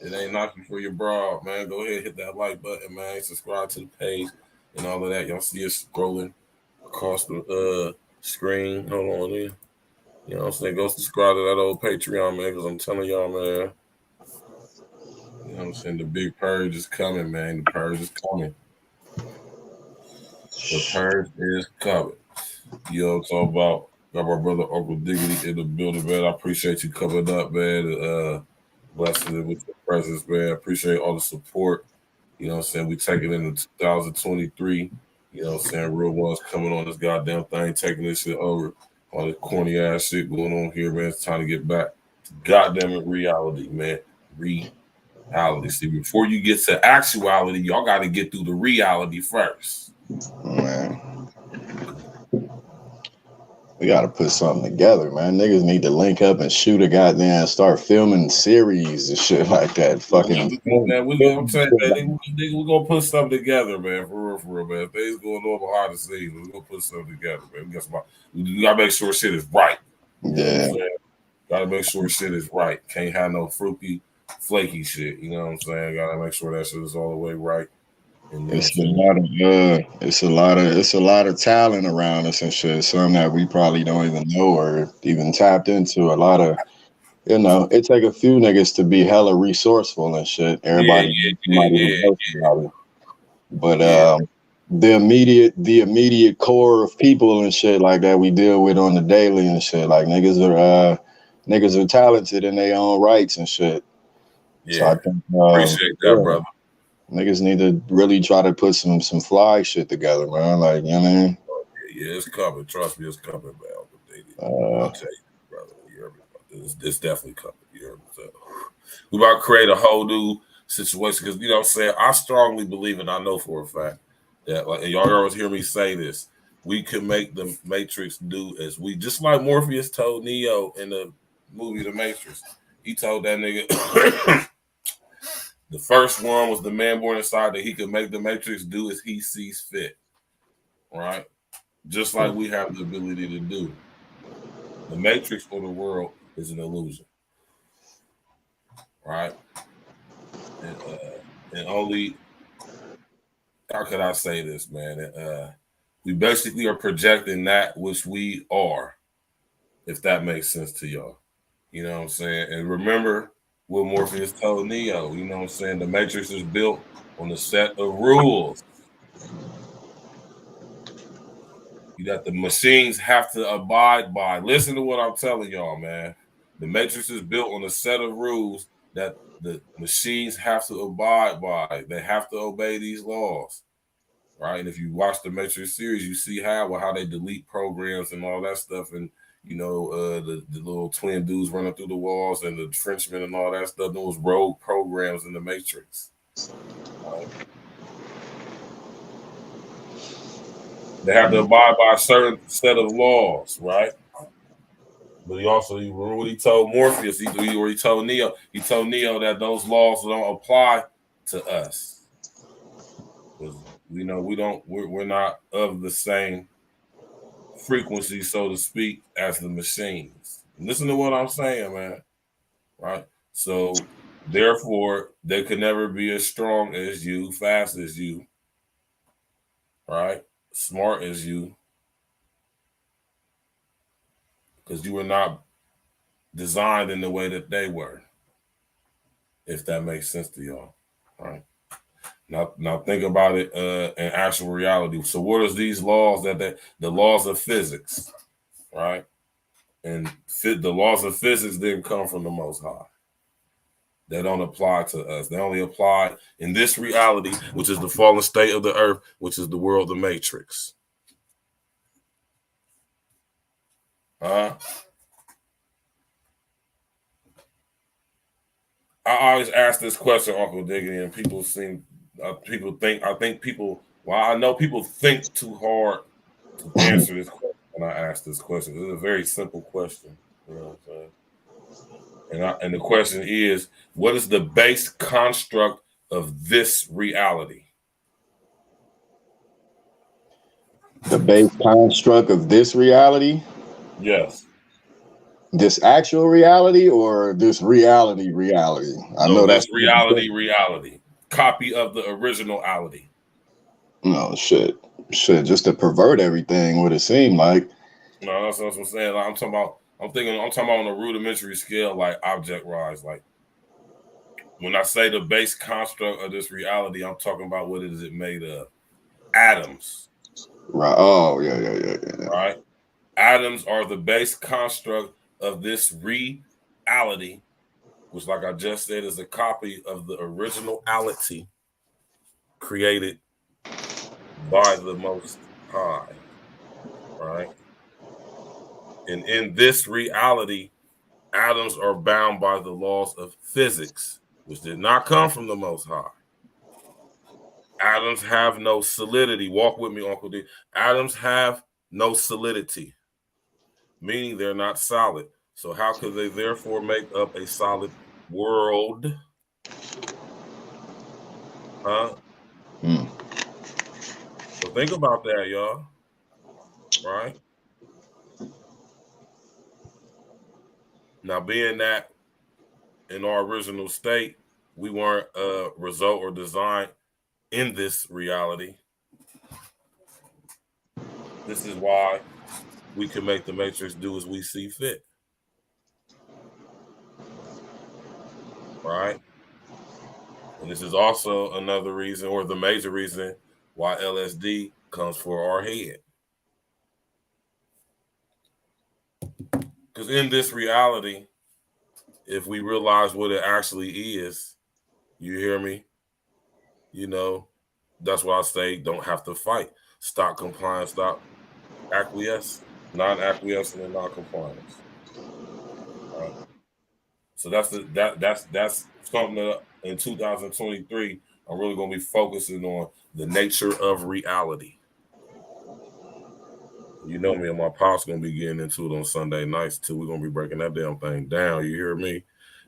It ain't knocked you for your bra, man. Go ahead, hit that like button, man. Subscribe to the page and all of that. Y'all see us scrolling across the screen. Hold on there. You know what I'm saying? Go subscribe to that old Patreon, man, because I'm telling y'all, man. You know what I'm saying? The big purge is coming, man. The purge is coming. The purge is coming. You know what I'm talking about? Got my brother Uncle Diggity in the building, man. I appreciate you coming up, man. Blessing it with your presence, man. I appreciate all the support. You know what I'm saying? We taking it into 2023. You know what I'm saying? Real ones coming on this goddamn thing, taking this shit over. All this corny ass shit going on here, man. It's time to get back to goddamn it reality, man. Reality. See, before you get to actuality, y'all got to get through the reality first. Man. We got to put something together, man. Niggas need to link up and shoot a goddamn, start filming series and shit like that. Fucking. Man, we're going to put something together, man. For real, man. Things going on behind the scenes. We're going to put something together, man. We got to make sure shit is right. Yeah. Got to make sure shit is right. Can't have no fruity, flaky shit. You know what I'm saying? Got to make sure that shit is all the way right. It's a lot of talent around us and shit. Some that we probably don't even know or even tapped into. A lot of, it take a few niggas to be hella resourceful and shit. Everybody, yeah. But the immediate core of people and shit like that we deal with on the daily and shit. Like niggas are talented in their own rights and shit. Yeah, so I think appreciate that, brother. Niggas need to really try to put some fly shit together, man. Like, you know what I mean? Yeah, it's coming. Trust me, it's coming, man. I'll tell you, brother. You heard me? It's definitely coming. You heard me? So, we about to create a whole new situation because you know what I'm saying. I strongly believe, and I know for a fact that, like, and y'all always hear me say this. We can make the Matrix do as we just like Morpheus told Neo in the movie The Matrix. He told that nigga. The first one was the man born inside that he could make the Matrix do as he sees fit, right? Just like we have the ability to do. The Matrix for the world is an illusion, right? And only, how could I say this, man? We basically are projecting that which we are, if that makes sense to y'all. You know what I'm saying? And remember what Morpheus told Neo, you know what I'm saying? The Matrix is built on a set of rules that the machines have to abide by. Listen to what I'm telling y'all, man. The Matrix is built on a set of rules that the machines have to abide by. They have to obey these laws, right? And if you watch the Matrix series, you see how they delete programs and all that stuff, and you know the little twin dudes running through the walls and the Frenchmen and all that stuff. Those rogue programs in the Matrix. Right? They have to abide by a certain set of laws, right? But you remember what he told Morpheus, he told Neo. He told Neo that those laws don't apply to us. Because we're not of the same frequency, so to speak, as the machines. Listen to what I'm saying, man. Right? So therefore, they could never be as strong as you, fast as you, right? Smart as you. Because you were not designed in the way that they were, if that makes sense to y'all. All right. Now think about it in actual reality. So what is these laws the laws of physics, right? And the laws of physics didn't come from the Most High. They don't apply to us. They only apply in this reality, which is the fallen state of the earth, which is the world of Matrix. I always ask this question, Uncle Diggity, and people I know people think too hard to answer this question when I ask this question. It's a very simple question. You know what I'm saying? And the question is, what is the base construct of this reality? The base construct of this reality? Yes. This actual reality or this reality? I know this that's reality. Copy of the originality. No, shit. Just to pervert everything, what it seemed like. No, that's what I'm saying. Like, I'm talking about on a rudimentary scale, like object-wise. Like, when I say the base construct of this reality, I'm talking about what is it made of? Atoms. Right. Oh, yeah. Right? Atoms are the base construct of this reality, which, like I just said, is a copy of the originality created by the Most High. Right? And in this reality, atoms are bound by the laws of physics, which did not come from the Most High. Atoms have no solidity. Walk with me, Uncle D. Atoms have no solidity, meaning they're not solid. So how could they therefore make up a solid world? So think about that, y'all. Right? Now, being that in our original state, we weren't a result or design in this reality. This is why we can make the Matrix do as we see fit. Right? And this is also another reason, or the major reason, why LSD comes for our head. Because in this reality, if we realize what it actually is, you hear me? You know, that's why I say don't have to fight. Stop compliance, stop acquiesce, non-acquiescing and non-compliance. Right? So that's something that in 2023 I'm really gonna be focusing on the nature of reality. You know me and my pops gonna be getting into it on Sunday nights too. We're gonna be breaking that damn thing down. You hear me?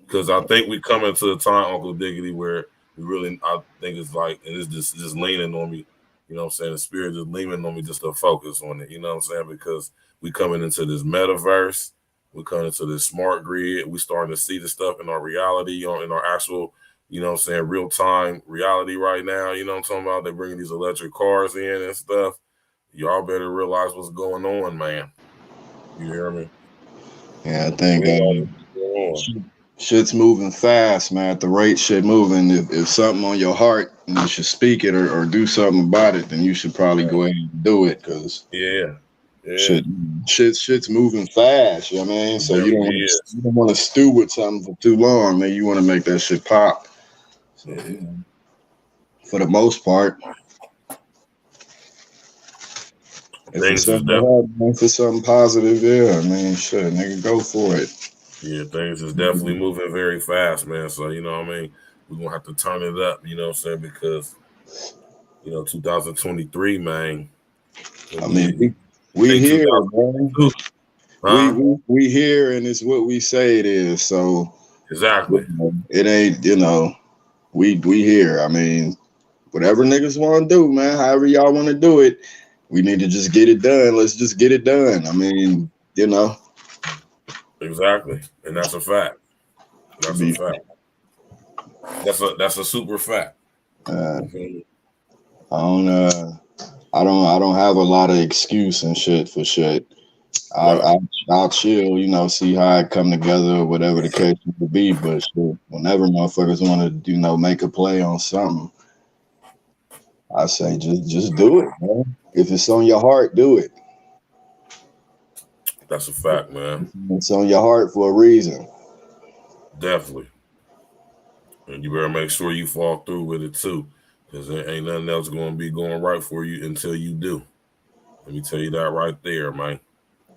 Because I think we come into a time, Uncle Diggity, where we really, I think it's like, and it's just leaning on me. You know what I'm saying? The spirit just leaning on me just to focus on it. You know what I'm saying? Because we coming into this metaverse, we coming into this smart grid. We starting to see the stuff in our reality, you know, in our actual, you know what I'm saying, real time reality right now. You know what I'm talking about? They're bringing these electric cars in and stuff. Y'all better realize what's going on, man. You hear me? Yeah, I think Realize what's going on. shit's moving fast, man. At the rate shit moving, if something on your heart and you should speak it or do something about it, then you should probably go ahead and do it because Yeah. shit's moving fast. You know what I mean? It So you definitely is. don't want to stew with something for too long, man. You want to make that shit pop. So, Yeah. you know, for the most part, if it's Things is something happening for something positive, yeah, I mean, shit, nigga, go for it. things is definitely moving very fast, man. So you know what I mean, we're gonna have to turn it up, you know what I'm saying? Because 2023, man. I mean, we Hey, here, man. 2022, huh? We here, and it's what we say it is. So Exactly. it ain't, we here. I mean, whatever niggas want to do, man. However y'all want to do it, we need to just get it done. Let's just get it done. I mean, Exactly, and that's a fact. That's a be, fact. That's a super fact. uh, You feel me? I don't have a lot of excuse and shit for shit. Right. I'll chill, see how it come together or whatever the case would be. But shit, whenever motherfuckers want to, make a play on something, I say just do it, man. If it's on your heart, do it. That's a fact, man. It's on your heart for a reason. Definitely. And you better make sure you fall through with it too. Because there ain't nothing else going to be going right for you until you do. Let me tell you that right there, man.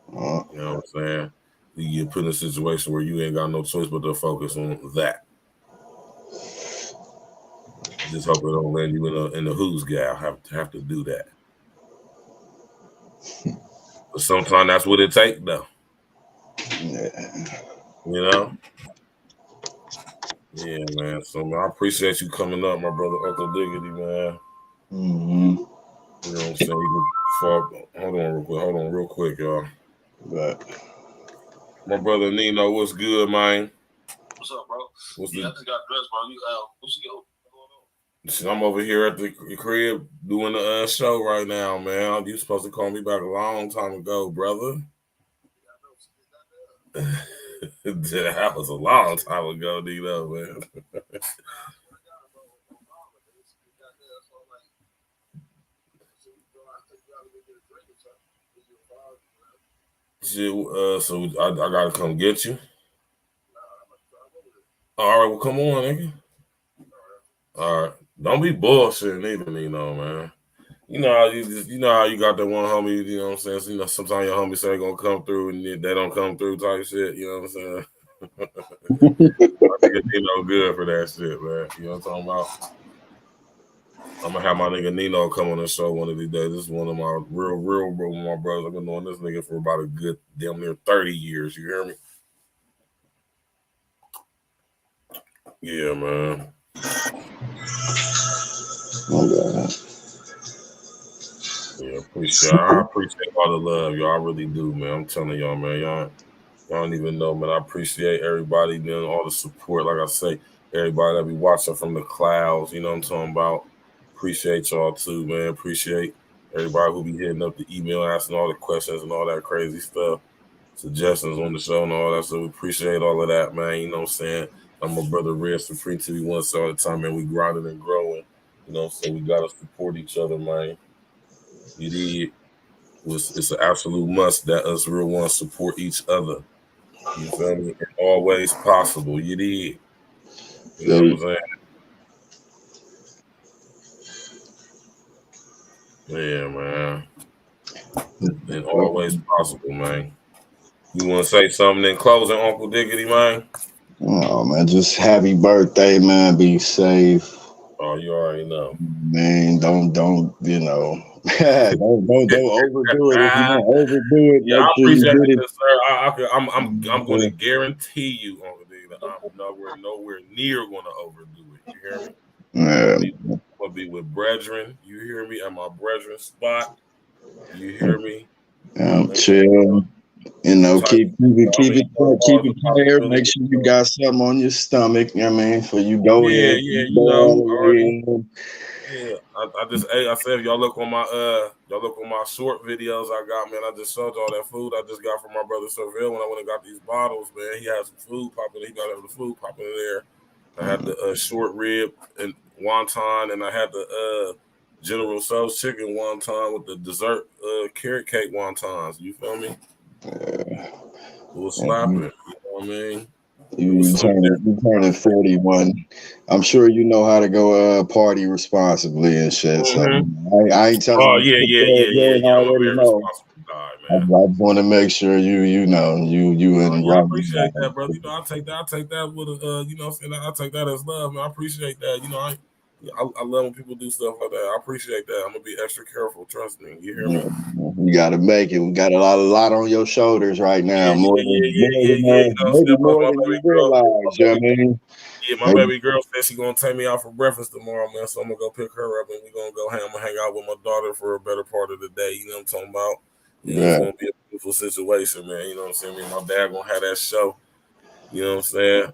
You know what I'm saying? You get put in a situation where you ain't got no choice but to focus on that. Just hope it don't land you in the who's gal. Have to do that. But sometimes that's what it takes, though. Yeah. You know? Yeah, man. So man, I appreciate you coming up, my brother Uncle Diggity, man. Mm-hmm. You know what I'm saying? You can fall. Hold on real quick, y'all. But My brother Nino, what's good, man? What's up, bro? I just got dressed, bro. What's going on? Shit, I'm over here at the crib doing the show right now, man. You supposed to call me back a long time ago, brother. That was a long time ago, Nino, man. Shit, so I gotta come get you. All right, well, come on, nigga. All right, don't be bullshitting either, Nino, man. You know how you got that one homie. You know what I'm saying? So, sometimes your homies say they're gonna come through and they don't come through, type shit. You know what I'm saying? I think Nino good for that shit, man. You know what I'm talking about? I'm gonna have my nigga Nino come on the show one of these days. This is one of my real my brothers. I've been knowing this nigga for about a good damn near 30 years. You hear me? Yeah, man. Yeah, I appreciate all the love, y'all. I really do, man. I'm telling y'all, man. Y'all don't even know, man. I appreciate everybody, man, all the support. Like I say, everybody that be watching from the clouds, you know what I'm talking about. Appreciate y'all too, man. Appreciate everybody who be hitting up the email, asking all the questions and all that crazy stuff, suggestions on the show and all that. So we appreciate all of that, man. You know what I'm saying? I'm my brother Red Supreme TV once all the time, man. We grinding and growing. You know, so we gotta support each other, man. You did. It's an absolute must that us real ones support each other. You feel me? And always possible. You did. You know what I'm saying? Yeah, man. And always possible, man. You want to say something in closing, Uncle Diggity, man? Oh man, just happy birthday, man. Be safe. Oh, you already know. Man, don't you know? don't overdo it. If you don't overdo it, Yeah, I make sure you appreciate get it, it. good sir. I'm going to guarantee you, Uncle Diggity, I'm nowhere near going to overdo it. You hear me? Yeah, I'm gonna be with brethren. You hear me? At my brethren spot. You hear me? And chill. You them know, type of shit. keep All the it prepared. possibilities. Make sure you got something on your stomach. You know what I mean, for you go Yeah, in, yeah, go you know, all the already. way in. Yeah, I just hey, I said if y'all look on my short videos I got, man. I just showed y'all that food I just got from my brother Seville when I went and got these bottles, man. He had some food popping. He got the food popping in there. I had the short rib and wonton, and I had the General Tso's chicken wonton with the dessert carrot cake wontons. You feel me? Yeah. It was And slapping. You know what I mean? It was you something turning 41. I'm sure you know how to go party responsibly and shit. So different. I ain't telling Oh you. yeah, yeah, yeah, yeah, You yeah. I'm a already very know. responsible guy, I man. just want to make sure you know you Oh and yeah, I right. appreciate that, brother. You know, I take that with a, you know, what I'm saying, I take that as love, man. I appreciate that. You know, I love when people do stuff like that. I appreciate that. I'm gonna be extra careful. Trust me. You hear me? You got to make it. We got a lot on your shoulders right Yeah, now, yeah, yeah, yeah, yeah, yeah. You know what I'm maybe saying? Plus, more than you realize. You know what I mean? my baby girl said she's gonna take me out for breakfast tomorrow, man. So I'm gonna go pick her up and we're gonna go hang out with my daughter for a better part of the day. You know what I'm talking about? And it's Yeah, gonna be a beautiful situation, man. You know what I'm saying? Me and my dad gonna have that show. You know what I'm saying?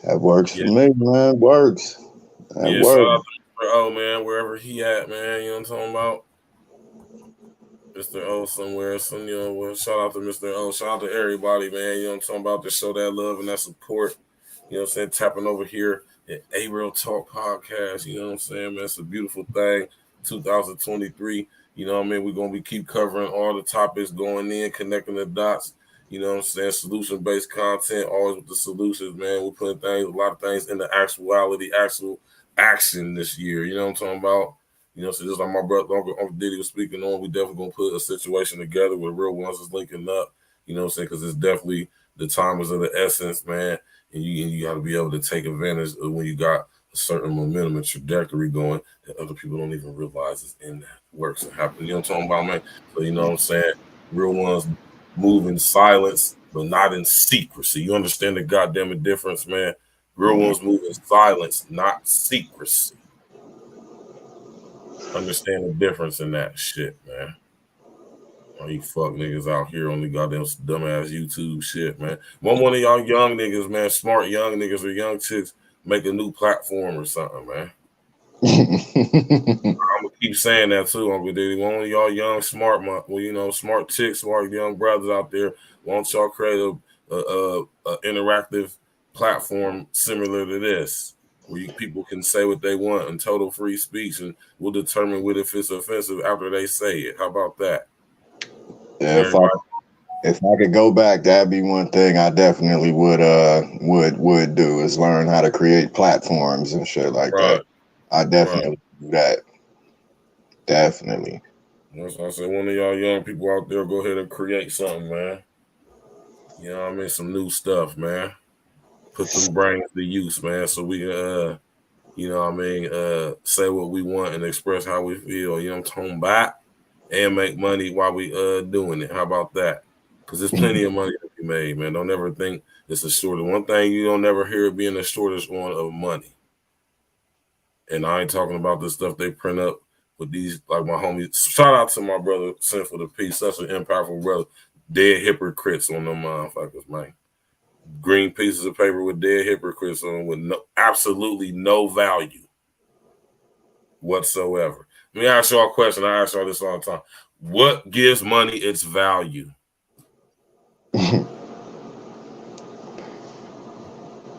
that works Yeah, for me, man. Works. That yeah. Shout works. out to Mr. O, man, wherever he at, man. You know what I'm talking about? Mr. O somewhere. Some, you know, well, shout out to Mr. O. Shout out to everybody, man. You know what I'm talking about? To show that love and that support. You know what I'm saying? Tapping over here at A Real Talk Podcast. You know what I'm saying, man? It's a beautiful thing. 2023. You know what I mean? We're gonna be keep covering all the topics going in, connecting the dots. You know what I'm saying? Solution-based content, always with the solutions, man. We're putting a lot of things into actual action this year. You know what I'm talking about? You know, so just like my brother Uncle Diddy was speaking on, we definitely gonna put a situation together where real ones is linking up. You know what I'm saying? Because it's definitely the time is of the essence, man. And you got to be able to take advantage of when you got a certain momentum and trajectory going that other people don't even realize is in that works and happen. You know what I'm talking about, man? So you know what I'm saying? Real ones move in silence, but not in secrecy. You understand the goddamn difference, man? Real ones move in silence, not secrecy. Understand the difference in that shit, man. All you fuck niggas out here on the goddamn dumbass YouTube shit, man. One of y'all young niggas, man, smart young niggas or young chicks, make a new platform or something, man. I'm gonna keep saying that too, Uncle Diddy. One of y'all young, smart, smart chicks, smart young brothers out there, why don't y'all create a interactive platform similar to this, where people can say what they want in total free speech, and we'll determine whether if it's offensive after they say it. How about that? And Yeah, everybody. if I could go back, that'd be one thing I definitely would do is learn how to create platforms and shit like Right, that. I right. definitely do that. Definitely. That's why I said one of y'all young people out there, go ahead and create something, man. You know what I mean? Some new stuff, man. Put them brains to use, man, so we can you know what I mean, say what we want and express how we feel, you know what I'm talking about? And make money while we doing it. How about that? Because there's plenty of money to be made, man. Don't ever think it's a shortage. One thing you don't never hear being a shortage on of money. And I ain't talking about the stuff they print up with these, like my homies. Shout out to my brother, Sinful the Peace, such an impactful brother. Dead hypocrites on them motherfuckers, man. Green pieces of paper with dead hypocrites on with absolutely no value whatsoever. Let me ask y'all a question. I ask y'all this all the time. What gives money its value?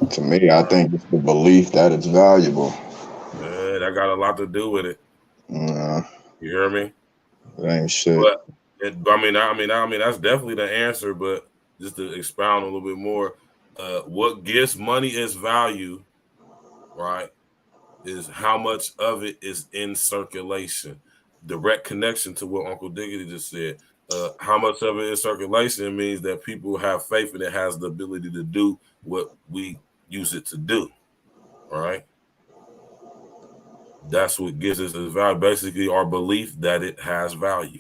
To me, I think it's the belief that it's valuable. that got a lot to do with it. Nah, You hear me? it ain't shit. But I mean, that's definitely the answer. But just to expound a little bit more, what gives money its value, right, is how much of it is in circulation. Direct connection to what Uncle Diggity just said. How much of it is circulation means that people have faith and it has the ability to do what we use it to do, right? That's what gives us its value. Basically, our belief that it has value.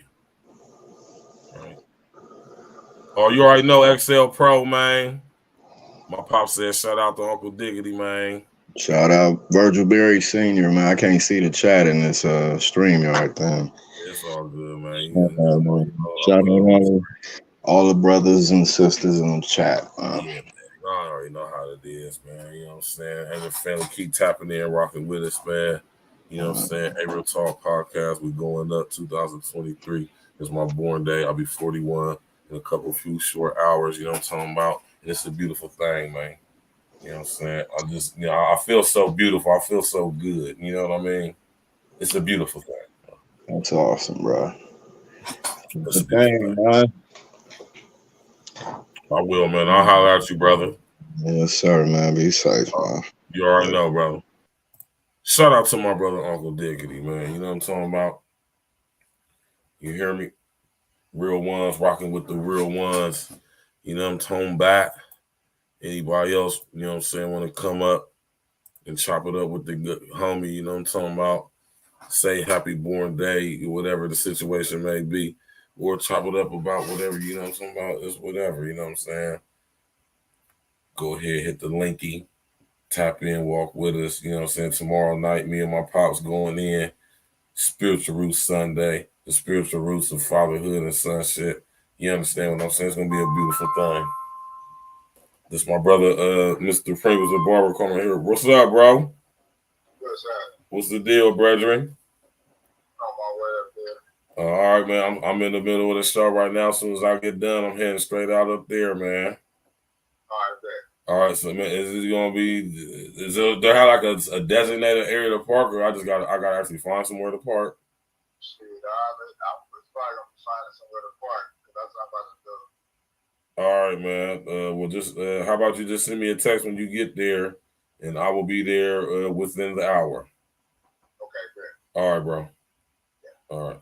Right. Oh, you already know XL Pro, man. My pop said, shout out to Uncle Diggity, man. Shout out Virgil Berry Sr., man. I can't see the chat in this stream right there. It's all good, man. Shout out all the brothers and sisters in the chat. Yeah, man. I already know how it is, man. You know what I'm saying? And the family keep tapping in, rocking with us, man. You know what I'm saying? A Real Talk Podcast. We going up 2023. It's my born day. I'll be 41 in a few short hours. You know what I'm talking about? And it's a beautiful thing, man. You know what I'm saying? I feel so beautiful. I feel so good. You know what I mean? It's a beautiful thing. That's awesome, bro. It's a beautiful thing. Man. I will, man. I'll holler at you, brother. Yes, sir, man. Be safe, man. You already know, brother. Shout out to my brother, Uncle Diggity, man. You know what I'm talking about? You hear me? Real ones, rocking with the real ones. You know what I'm talking about? Anybody else, you know what I'm saying, want to come up and chop it up with the good homie, you know what I'm talking about? Say happy born day, whatever the situation may be. Or chop it up about whatever, you know what I'm talking about? It's whatever, you know what I'm saying? Go ahead, hit the linky. Tap in, walk with us. You know what I'm saying? Tomorrow night, me and my pops going in. Spiritual Roots Sunday. The spiritual roots of fatherhood and sonship. You understand what I'm saying? It's going to be a beautiful thing. This my brother, Mr. Pringles, the barber, coming here. What's up, bro? What's up? What's the deal, brethren? On my way up there. All right, man. I'm in the middle of the show right now. As soon as I get done, I'm heading straight out up there, man. All right, bet. All right, so man, there have like a designated area to park, or I gotta actually find somewhere to park? Shit, I'm probably gonna find somewhere to park because that's what I'm about to do. All right, man. Well, just how about you just send me a text when you get there, and I will be there within the hour. Okay, great. All right, bro. Yeah. All right.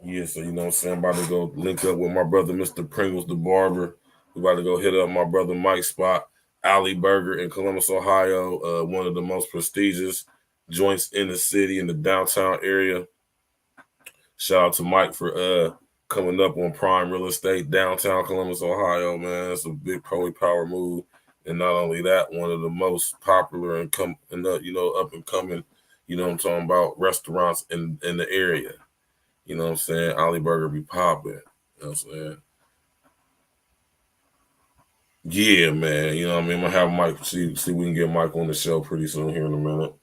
Yeah, so you know what I'm saying? I'm about to go link up with my brother, Mr. Pringles, the barber. We're about to go hit up my brother Mike's spot, Alley Burger in Columbus, Ohio. One of the most prestigious joints in the city, in the downtown area. Shout out to Mike for coming up on prime real estate, downtown Columbus, Ohio, man. It's a big power move. And not only that, one of the most popular and up and coming, you know what I'm talking about, restaurants in the area. You know what I'm saying? Alley Burger be popping. You know what I'm saying? Yeah, man. You know what I mean? I'm gonna have Mike see we can get Mike on the show pretty soon here in a minute.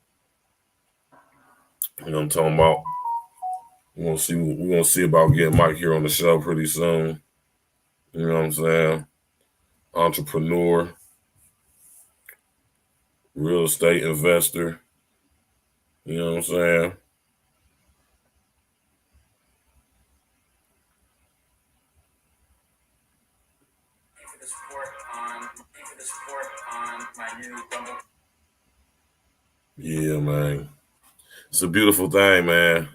You know what I'm talking about? We're gonna see about getting Mike here on the show pretty soon. You know what I'm saying? Entrepreneur, real estate investor. You know what I'm saying? Yeah, man. It's a beautiful thing, man.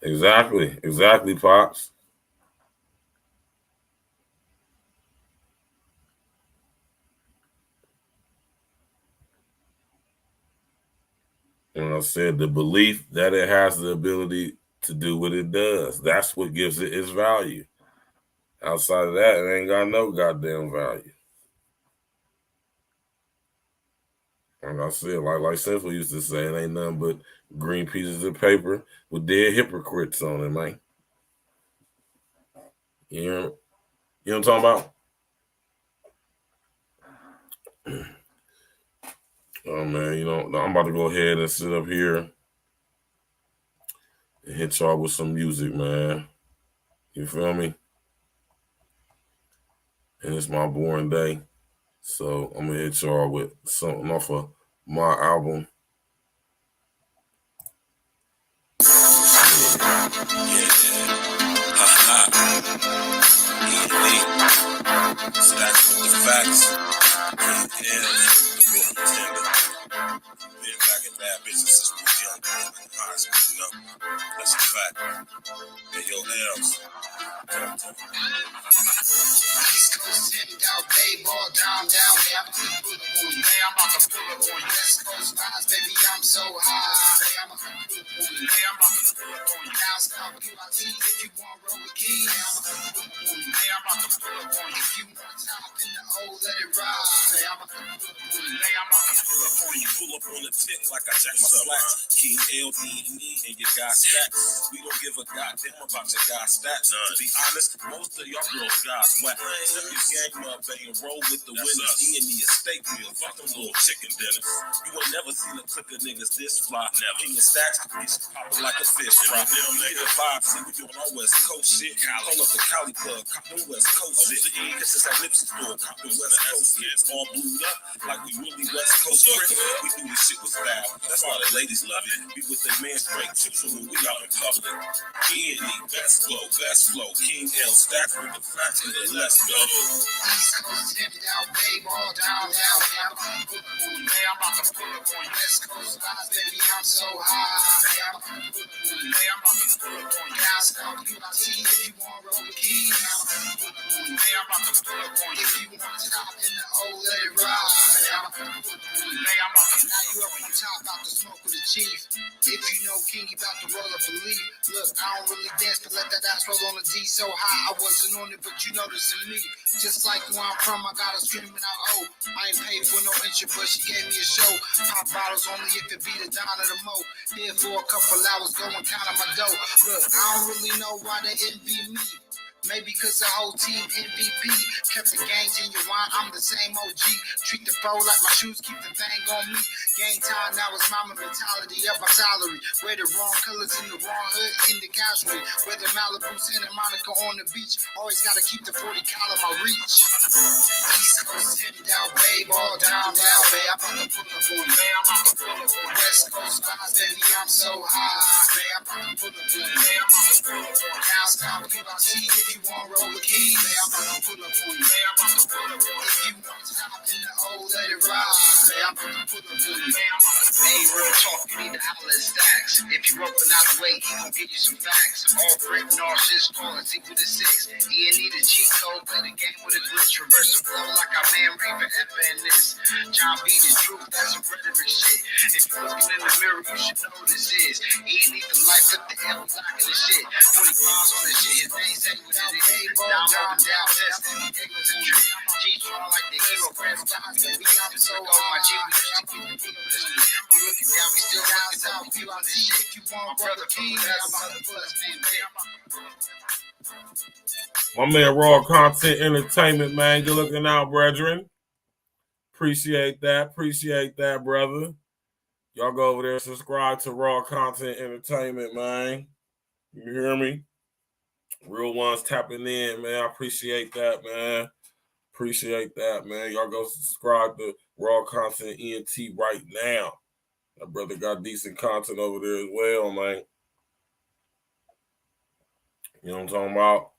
Exactly, Pops. And I said the belief that it has the ability to do what it does. That's what gives it its value. Outside of that, it ain't got no goddamn value. And I said, like Central used to say, it ain't nothing but green pieces of paper with dead hypocrites on it, man. You know what I'm talking about? Oh man, you know, I'm about to go ahead and sit up here and hit y'all with some music, man. You feel me? And it's my born day. So I'm gonna hit y'all with something off of my album. Stacks with the facts. Been back in bad business since we was young, in high school, you know. That's a fact. Hey, yo, L's. East Coast hit out, babe, all down, hey, I'm about to pull up on you. West Coast vibes, baby, I'm so high. Hey, I'm about to pull up on you. Hey, I'm about to pull up on you. Down south, QIT, if you want roll with keys. Hey, I'm about to pull up on you. Hey, I'm about to pull up on you. If you want top in the O, let it ride. Hey, I'm about to pull up on you. Hey, I'm about to pull up on you. Pull up on the tip like I jack my slacks. King LD&E and your guy stats. We don't give a goddamn about your guy stats. To be honest, most of y'all girls guys whack. Step your gang up and roll with the winners. E&E a steak meal. Fuck them little chicken dinners. You ain't never seen a clique of niggas this fly. Never. King of stacks, he's popping like a fish fry. Get the vibe, see we doing our West Coast shit. Call up the Cali Club, cop them West Coast shit. This is at Lipsy store, cop them West Coast shit. All blued up like we really West Coast friends. We do this shit with style. That's why the ladies love it. Be with their man straight too when we out in public. E&E, best flow. King L, stacks with the facts, nigga, let's go. East Coast hit out, babe, all down, hey, I'm about to pull up on you. Hey, I'm about to pull up on you. West Coast vibes, baby, I'm so high. Hey, I'm about to pull up on you. Hey, I'm about to pull up on you. Down south, QIT, if you want roll with keys. Hey, I'm about to pull up on you. Hey, I'm about to pull up on you. If you want top in the O, let it ride. Hey, I'm about to pull up on you. Hey, I'm about to. Now you up on top, about to smoke with the chief. If you know King, he about to roll up a leaf. Look, I don't really dance to let that ass roll on the D so high. I wasn't on it, but you noticing me. Just like where I'm from, I got her screaming out, oh. I ain't paid for no entry, but she gave me a show. Pop bottles only if it be the Don or the Mo. Here for a couple hours, going count on my dough. Look, I don't really know why they envy me. Maybe cause the whole team MVP kept the gangs in your wine. I'm the same OG. Treat the pro like my shoes, keep the thing on me. Game time now is mama mentality of my salary. Wear the wrong colors in the wrong hood in the casualty. Whether Malibu, Santa Monica on the beach. Always gotta keep the 40 cal in my reach. East Coast hitting down, babe, all down, babe. I'm about to pull up on you. I'm about to pull up on you. West Coast vibes, baby, I'm so high. Babe, I'm about to pull up on you. Babe, I'm about to pull up on you. Down south, QIT, if you want roll with keys. Babe, I'm about to pull up on you. Babe, I'm about to pull up on you. If you want top in the O, let it ride. Babe, I'm about to pull up on you. Hey, real talk, you need the outlet stacks. If you up and out of weight, he gon' give you some facts. All brick, nauseous, call it equal to 6. E&E the cheat code, play the game with a glitch. Reverse the flow like our man Raven ever in this. John B the truth, that's some rhetoric shit. If you're looking in the mirror, you should know who this is. E&E the life, flip the L, blocking the shit. 40 pounds on the shit, his name say what it is. Now I'm up and down, test every day was a trick. G-Strong like the hero, press guys, baby, I'm so on my G, we just keep the people this week. We looking down, we still looking down, we on this shit. If you want brother King, I'm about to bust, man, My man, Raw Content Entertainment, man. Good looking out, brethren. Appreciate that, brother. Y'all go over there and subscribe to Raw Content Entertainment, man. You hear me? Real ones tapping in, man. I appreciate that, man. Y'all go subscribe to Raw Content ENT right now. That brother got decent content over there as well, man. You know what I'm talking about?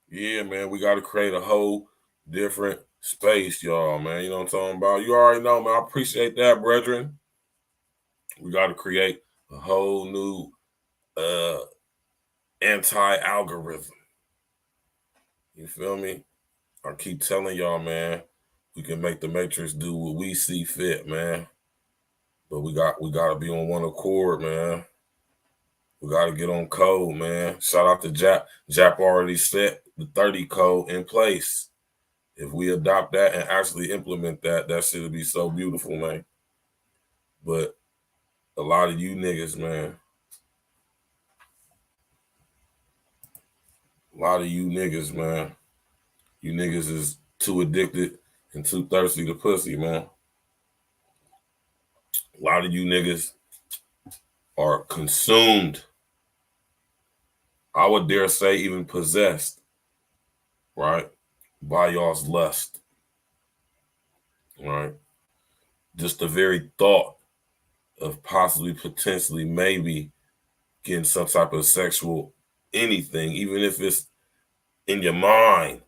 Yeah, man, we got to create a whole different space, y'all, man. You know what I'm talking about? You already know, man. I appreciate that, brethren. We got to create a whole new anti-algorithm. You feel me? I keep telling y'all, man, we can make the Matrix do what we see fit, man. But we got to be on one accord, man. We got to get on code, man. Shout out to Jap. Jap already set the 30 code in place. If we adopt that and actually implement that, that shit would be so beautiful, man. But a lot of you niggas, man. You niggas is too addicted and too thirsty to pussy, man. A lot of you niggas are consumed. I would dare say even possessed, right, by y'all's lust, right? just the very thought of possibly, potentially, maybe getting some type of sexual anything, even if it's in your mind,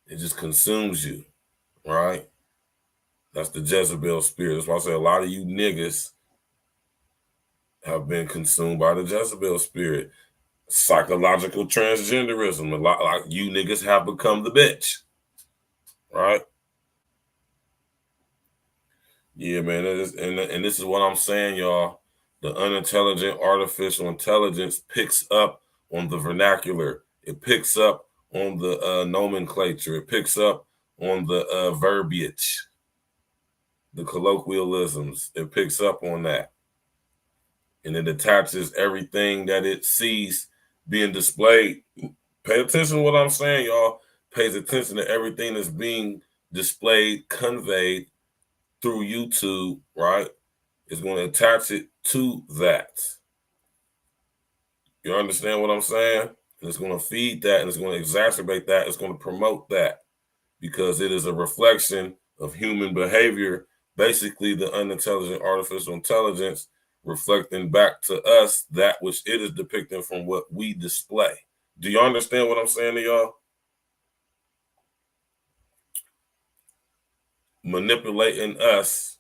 it just consumes you, right? That's the Jezebel spirit. That's why I say a lot of you niggas have been consumed by the Jezebel spirit. Psychological transgenderism. A lot like you niggas have become the bitch, right? Yeah, man. And this is what I'm saying, y'all. The unintelligent artificial intelligence picks up on the vernacular. It picks up on the nomenclature. It picks up on the verbiage, the colloquialisms. It picks up on that. And it attaches everything that it sees being displayed. Pay attention to what I'm saying, y'all. Pays attention to everything that's being displayed, conveyed through YouTube, right? It's going to attach it to that. You understand what I'm saying? And it's going to feed that, and it's going to exacerbate that. It's going to promote that because it is a reflection of human behavior, basically the unintelligent artificial intelligence reflecting back to us that which it is depicting from what we display. Do you understand what I'm saying to y'all? Manipulating us,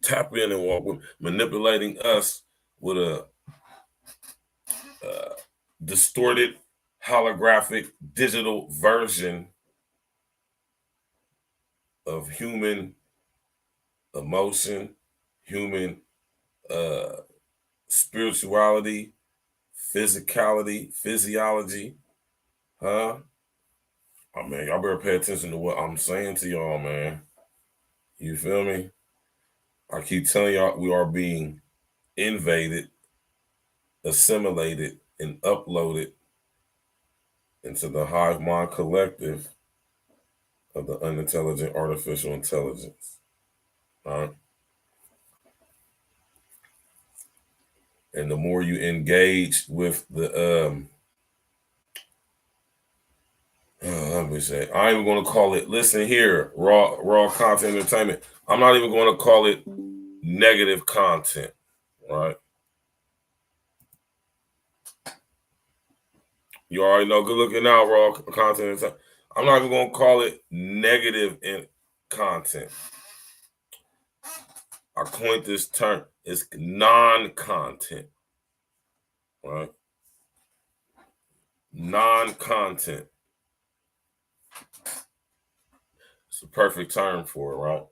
tap in and walk with, manipulating us with a distorted holographic digital version of human emotion, human spirituality, physicality, physiology, huh? Oh man, y'all better pay attention to what I'm saying to y'all, man. You feel me? I keep telling y'all we are being invaded, assimilated, and uploaded into the hive mind collective of the unintelligent artificial intelligence. All right. And the more you engage with the let me say, I ain't even gonna call it, listen here, raw content entertainment. I'm not even gonna call it negative content, right? You already know, good looking out, raw content. I'm not even gonna call it negative in content. I coined this term. It's non-content, right? Non-content. It's a perfect term for it, right?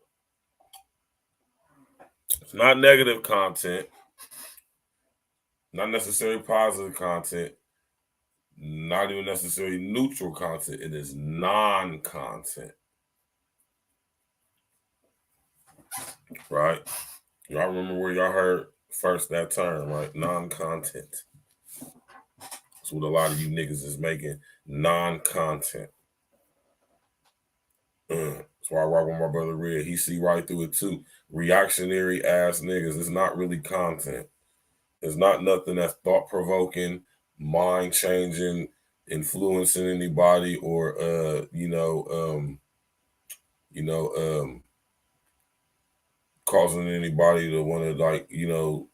It's not negative content, not necessarily positive content, not even necessarily neutral content. It is non-content, right? Y'all remember where y'all heard first that term, right? Non-content. That's what a lot of you niggas is making, non-content. That's why I rock with my brother Red. He see right through it too. Reactionary ass niggas. It's not really content. It's not nothing that's thought provoking, mind changing, influencing anybody, or causing anybody to want to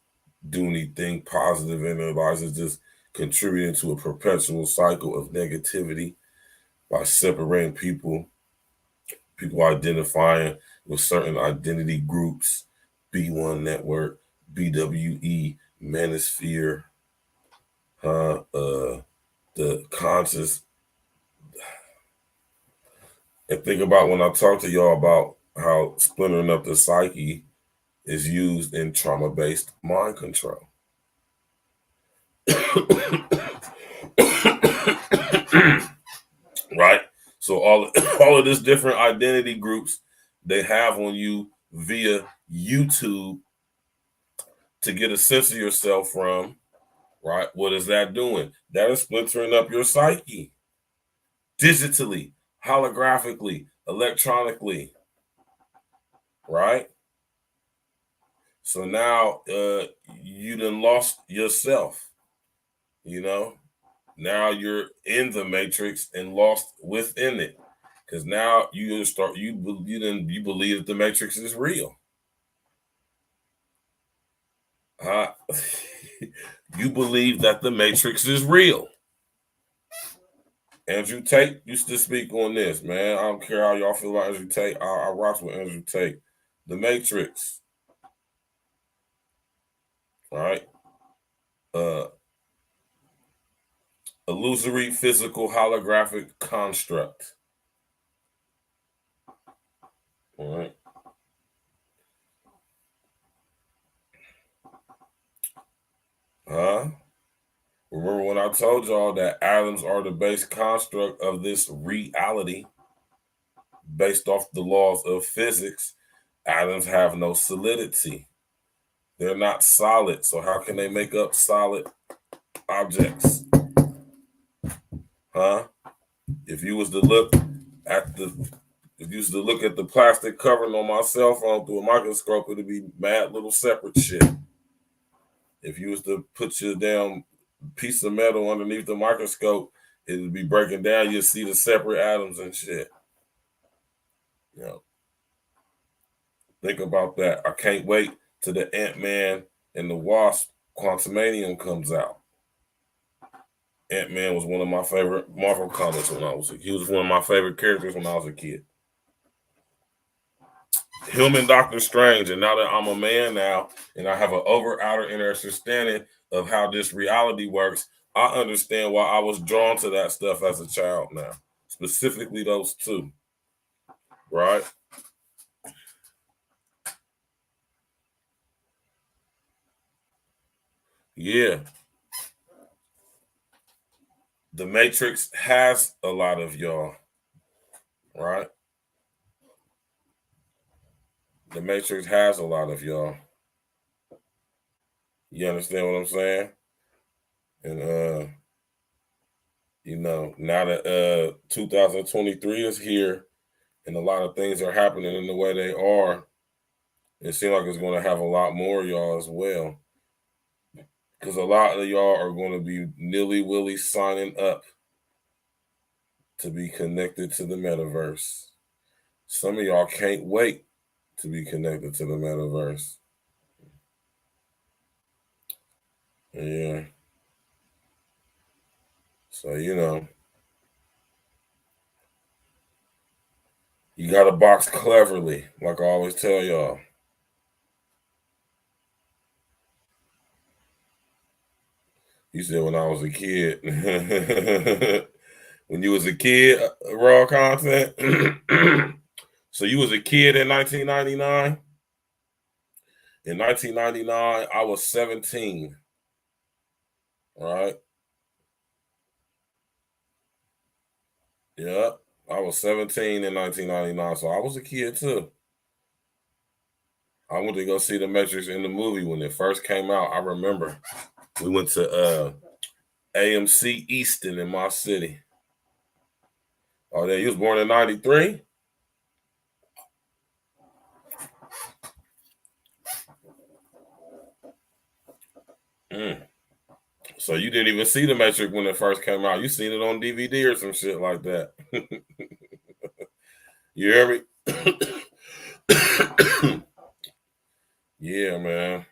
do anything positive in their lives. It's just contributing to a perpetual cycle of negativity by separating people identifying with certain identity groups, B1 Network, BWE, Manosphere, the conscious. And think about when I talk to y'all about how splintering up the psyche is used in trauma-based mind control. Right? So all of this different identity groups they have on you via YouTube to get a sense of yourself from, right? What is that doing? That is splintering up your psyche digitally, holographically, electronically, right? So now you done lost yourself, you know? Now you're in the matrix and lost within it. Because now you believe that the Matrix is real. You believe that the Matrix is real. Andrew Tate used to speak on this, man. I don't care how y'all feel about Andrew Tate. I rock with Andrew Tate. The Matrix. All right. Illusory physical holographic construct. All right. Remember when I told y'all that atoms are the base construct of this reality based off the laws of physics? Atoms have no solidity. They're not solid. So how can they make up solid objects? If you was to look at the plastic covering on my cell phone through a microscope, it'd be mad little separate shit. If you was to put your damn piece of metal underneath the microscope, it'd be breaking down. You'll see the separate atoms and shit. You know, think about that. I can't wait till the Ant-Man and the Wasp Quantumanium comes out. Ant-Man was one of my favorite Marvel comics when I was a kid. He was one of my favorite characters when I was a kid. Him and Doctor Strange, and now that I'm a man now, and I have an outer understanding of how this reality works, I understand why I was drawn to that stuff as a child now. Specifically those two. Right? Yeah. The Matrix has a lot of y'all. Right? The Matrix has a lot of y'all. You understand what I'm saying? And now that 2023 is here and a lot of things are happening in the way they are, it seems like it's going to have a lot more of y'all as well. Because a lot of y'all are going to be nilly-willy signing up to be connected to the metaverse. Some of y'all can't wait to be connected to the metaverse. Yeah. So, you got to box cleverly, like I always tell y'all. You said when I was a kid. When you was a kid, raw content. So you was a kid in 1999? In 1999, I was 17. All right. Yeah, I was 17 in 1999, so I was a kid too. I went to go see the Matrix in the movie when it first came out. I remember we went to AMC Easton in my city. Oh, yeah, you was born in 93? So you didn't even see the Matrix when it first came out. You seen it on DVD or some shit like that. You hear me? Yeah, man.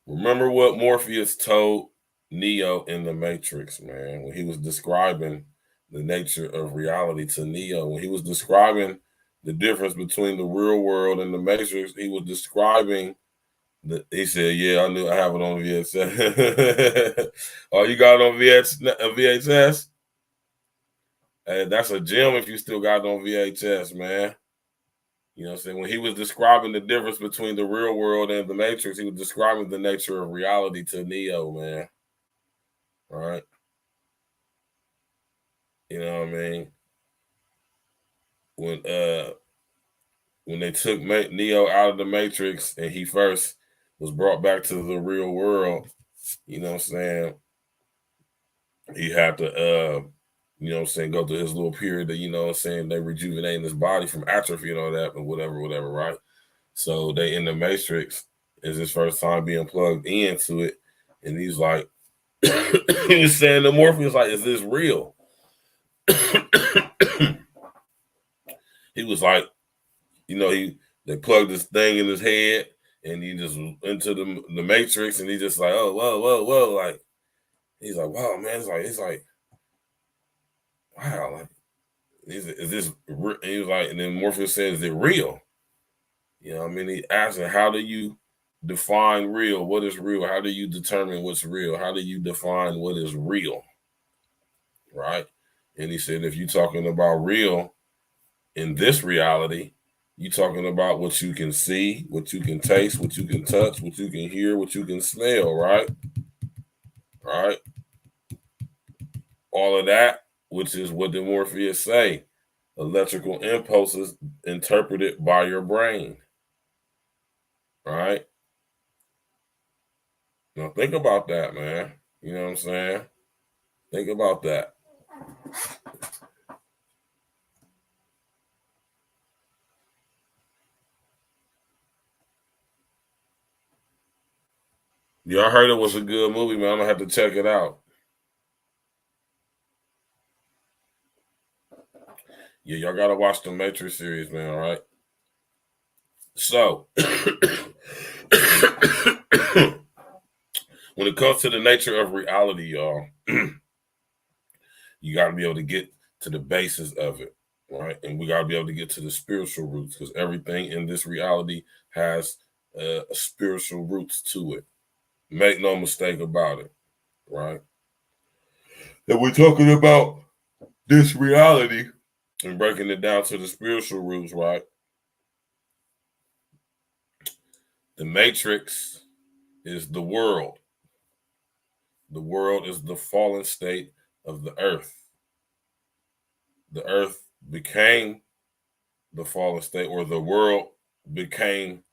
Remember what Morpheus told Neo in the Matrix, man, when he was describing the nature of reality to Neo, when he was describing the difference between the real world and the Matrix, he was describing he said, yeah, I knew I have it on VHS. Oh, you got it on VHS? Hey, that's a gem if you still got it on VHS, man. You know what I'm saying? When he was describing the difference between the real world and the Matrix, he was describing the nature of reality to Neo, man. All right? You know what I mean? When they took Neo out of the Matrix and he first was brought back to the real world, you know what I'm saying? He had to, you know what I'm saying, go through his little period of, you know what I'm saying, they rejuvenating his body from atrophy and all that and whatever, right? So they in the Matrix is his first time being plugged into it. And he's like, he was saying to Morpheus, like, is this real? He was like, they plugged this thing in his head and he just into the matrix, and he just like, oh, whoa, like he's like, wow, man, he's like, wow, like, is this? And he was like, and then Morpheus said, is it real? You know, I mean, he asked him, how do you define real? What is real? How do you determine what's real? How do you define what is real? Right? And he said, if you're talking about real in this reality, you're talking about what you can see, what you can taste, what you can touch, what you can hear, what you can smell, right? Right? All of that, which is what the Morpheus say, electrical impulses interpreted by your brain. Right? Now think about that, man. You know what I'm saying? Think about that. Y'all heard it was a good movie, man. I'm gonna have to check it out. Yeah, y'all gotta watch the Matrix series, man. All right. So, when it comes to the nature of reality, y'all, you gotta be able to get to the basis of it, right? And we gotta be able to get to the spiritual roots, because everything in this reality has spiritual roots to it. Make no mistake about it, right? If we're talking about this reality and breaking it down to the spiritual roots, right? The matrix is the world. The world is the fallen state of the earth. The earth became the fallen state, or the world became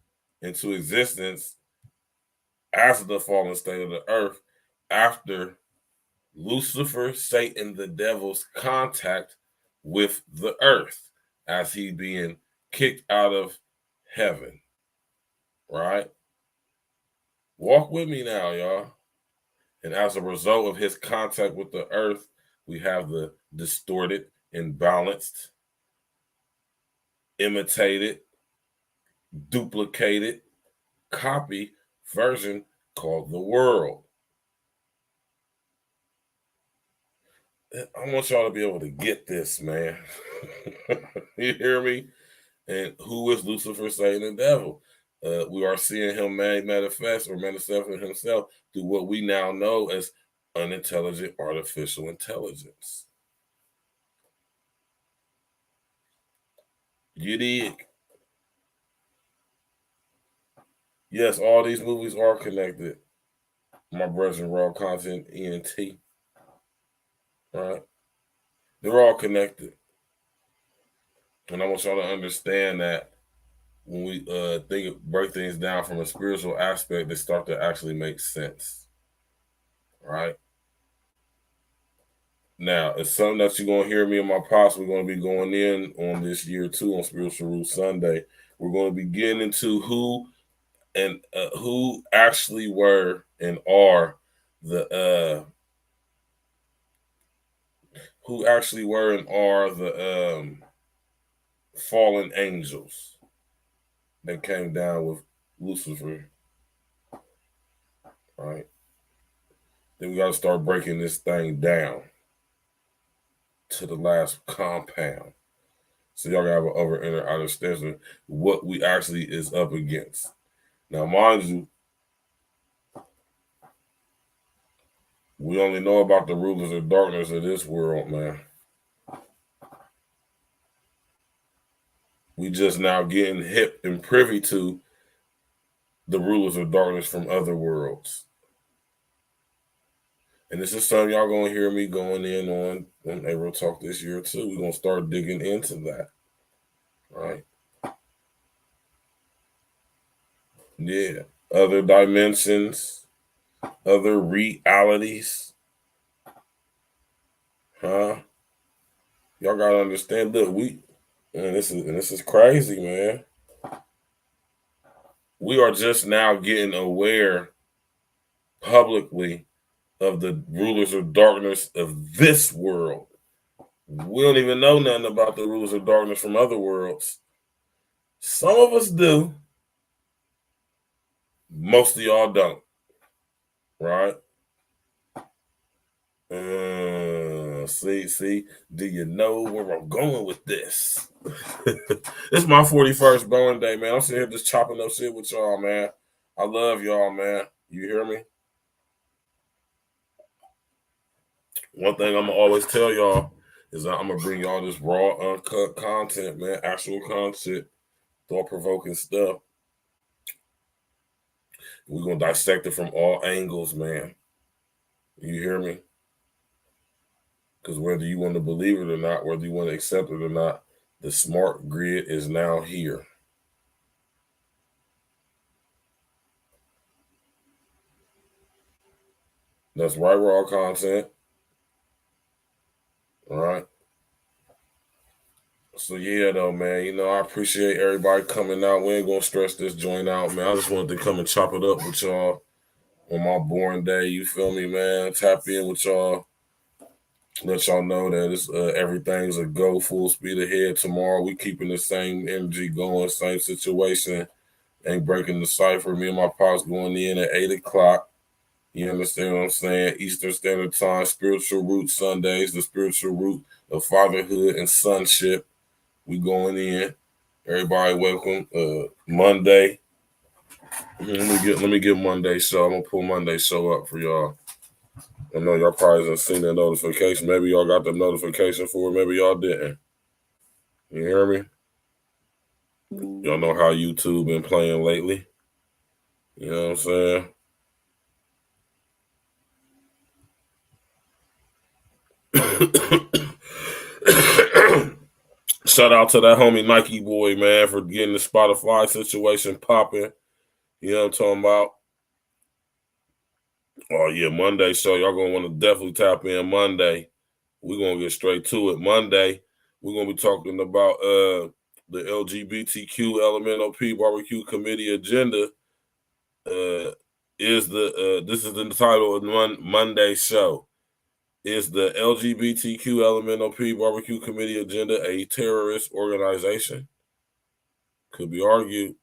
into existence as the fallen state of the earth after Lucifer, Satan, the devil's contact with the earth as he being kicked out of heaven. Right? Walk with me now, y'all. And as a result of his contact with the earth, we have the distorted, imbalanced, imitated, duplicated, copy version called the world. I want y'all to be able to get this, man. You hear me? And who is Lucifer, Satan, and devil? We are seeing him manifest or manifesting himself through what we now know as unintelligent artificial intelligence. You dig? Yes, all these movies are connected. My brethren, raw content, ENT. Right? They're all connected. And I want y'all to understand that when we break things down from a spiritual aspect, they start to actually make sense. Right? Now, it's something that you're going to hear me and my pops. We're going to be going in on this year too on Spiritual Roots Sunday. We're going to be getting into who actually were and are the fallen angels that came down with Lucifer. Right? Then we got to start breaking this thing down to the last compound, so y'all gotta have an over inner understanding what we actually is up against. Now, mind you, we only know about the rulers of darkness of this world, man. We just now getting hip and privy to the rulers of darkness from other worlds. And this is something y'all gonna hear me going in on April Talk this year too. We're gonna start digging into that. Right? Yeah. Other dimensions, other realities. Huh? Y'all gotta understand. Look, this is crazy, man. We are just now getting aware publicly of the rulers of darkness of this world. We don't even know nothing about the rulers of darkness from other worlds. Some of us do. Most of y'all don't. Right? See, do you know where I'm going with this? It's my 41st Bornday, man. I'm sitting here just chopping up shit with y'all, man. I love y'all, man. You hear me? One thing I'm gonna always tell y'all is that I'm gonna bring y'all this raw, uncut content, man. Actual content, thought-provoking stuff. We're gonna dissect it from all angles, man. You hear me? Because whether you want to believe it or not, whether you want to accept it or not, the smart grid is now here. That's right, raw content. All right. So yeah, though, man. You know, I appreciate everybody coming out. We ain't gonna stress this joint out, man. I just wanted to come and chop it up with y'all on my born day. You feel me, man? Tap in with y'all. Let y'all know that it's everything's a go, full speed ahead. Tomorrow we keeping the same energy going, same situation. Ain't breaking the cipher. Me and my pops going in at 8 o'clock. You understand what I'm saying? Eastern Standard Time, Spiritual Root Sundays, the spiritual root of fatherhood and sonship. We going in. Everybody welcome. Monday. Let me get Monday show. I'm gonna pull Monday show up for y'all. I know y'all probably done seen that notification. Maybe y'all got the notification for it. Maybe y'all didn't. You hear me? Y'all know how YouTube been playing lately. You know what I'm saying? Shout out to that homie Nike boy, man, for getting the Spotify situation popping. You know what I'm talking about? Oh, yeah, Monday show. Y'all going to want to definitely tap in Monday. We're going to get straight to it. Monday, we're going to be talking about the LGBTQ LMNOP Barbecue Committee agenda. This is the title of Monday show. Is the LGBTQ LMNOP Barbecue Committee agenda a terrorist organization? Could be argued.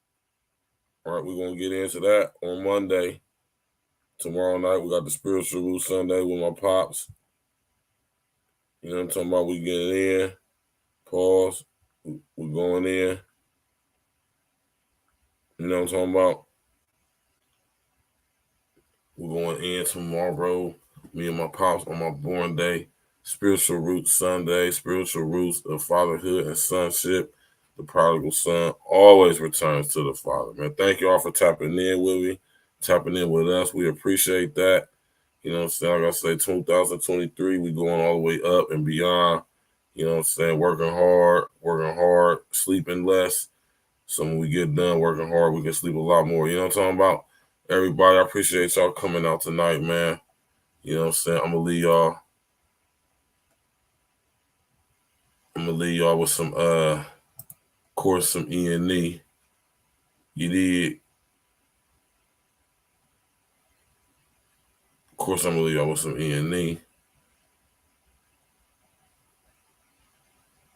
All right, we're going to get into that on Monday. Tomorrow night, we got the Spiritual Root Sunday with my pops. You know what I'm talking about? We getting in. Pause. We're going in. You know what I'm talking about? We're going in tomorrow. Me and my pops on my born day. Spiritual Roots Sunday. Spiritual roots of fatherhood and sonship. The prodigal son always returns to the father, man. Thank you all for tapping in with me, tapping in with us. We appreciate that. You know what I'm saying? Like I say, 2023, we going all the way up and beyond. You know what I'm saying? Working hard, sleeping less. So when we get done working hard, we can sleep a lot more. You know what I'm talking about? Everybody, I appreciate y'all coming out tonight, man. You know what I'm saying? I'm going to leave y'all with some, of course, some E&E. You did. Of course, I'm going to leave y'all with some E&E.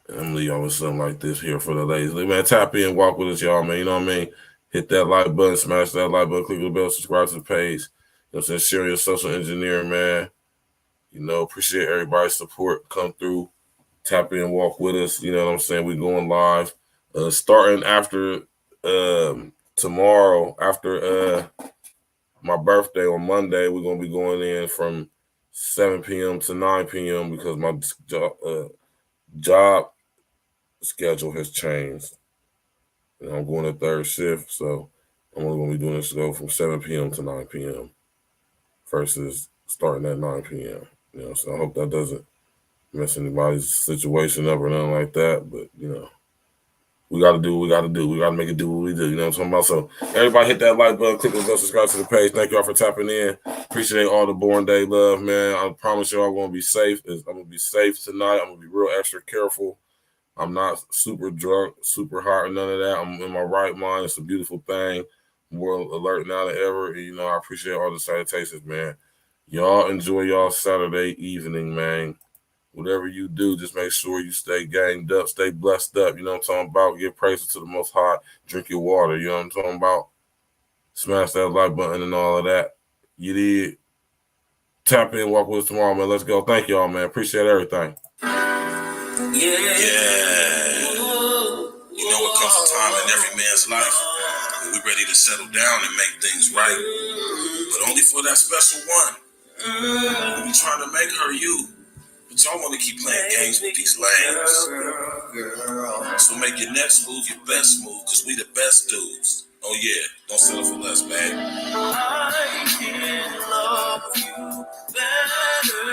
I'm going to leave y'all with something like this here for the ladies. Man, tap in, walk with us, y'all, man. You know what I mean? Hit that like button, smash that like button, click the bell, subscribe to the page. You know what I'm saying? Share your social engineering, man. You know, appreciate everybody's support. Come through, tap in, walk with us. You know what I'm saying? We're going live. Starting after tomorrow, after my birthday on Monday, we're going to be going in from 7 p.m. to 9 p.m. because my job schedule has changed. You know, I'm going to third shift, so I'm only going to be doing this show from 7 p.m. to 9 p.m. versus starting at 9 p.m. You know, so I hope that doesn't mess anybody's situation up or nothing like that. But, you know, we got to do what we got to do. We got to make it do what we do. You know what I'm talking about? So everybody hit that like button, click the bell, subscribe to the page. Thank y'all for tapping in. Appreciate all the born day love, man. I promise y'all I'm going to be safe. I'm going to be safe tonight. I'm going to be real extra careful. I'm not super drunk, super hot, or none of that. I'm in my right mind. It's a beautiful thing. More alert now than ever. You know, I appreciate all the salutations, man. Y'all enjoy y'all Saturday evening, man. whatever you do, just make sure you stay ganged up, stay blessed up. You know what I'm talking about? Give praises to the Most High. Drink your water. You know what I'm talking about? Smash that like button and all of that. You did. Tap in, walk with us tomorrow, man. Let's go. Thank y'all, man. Appreciate everything. You know what comes a time in every man's life when we're ready to settle down and make things right, but only for that special one. We're trying to make her you, but y'all want to keep playing games with these lanes. So make your next move your best move, because we the best dudes. Oh yeah, don't settle for less, babe. I can love you better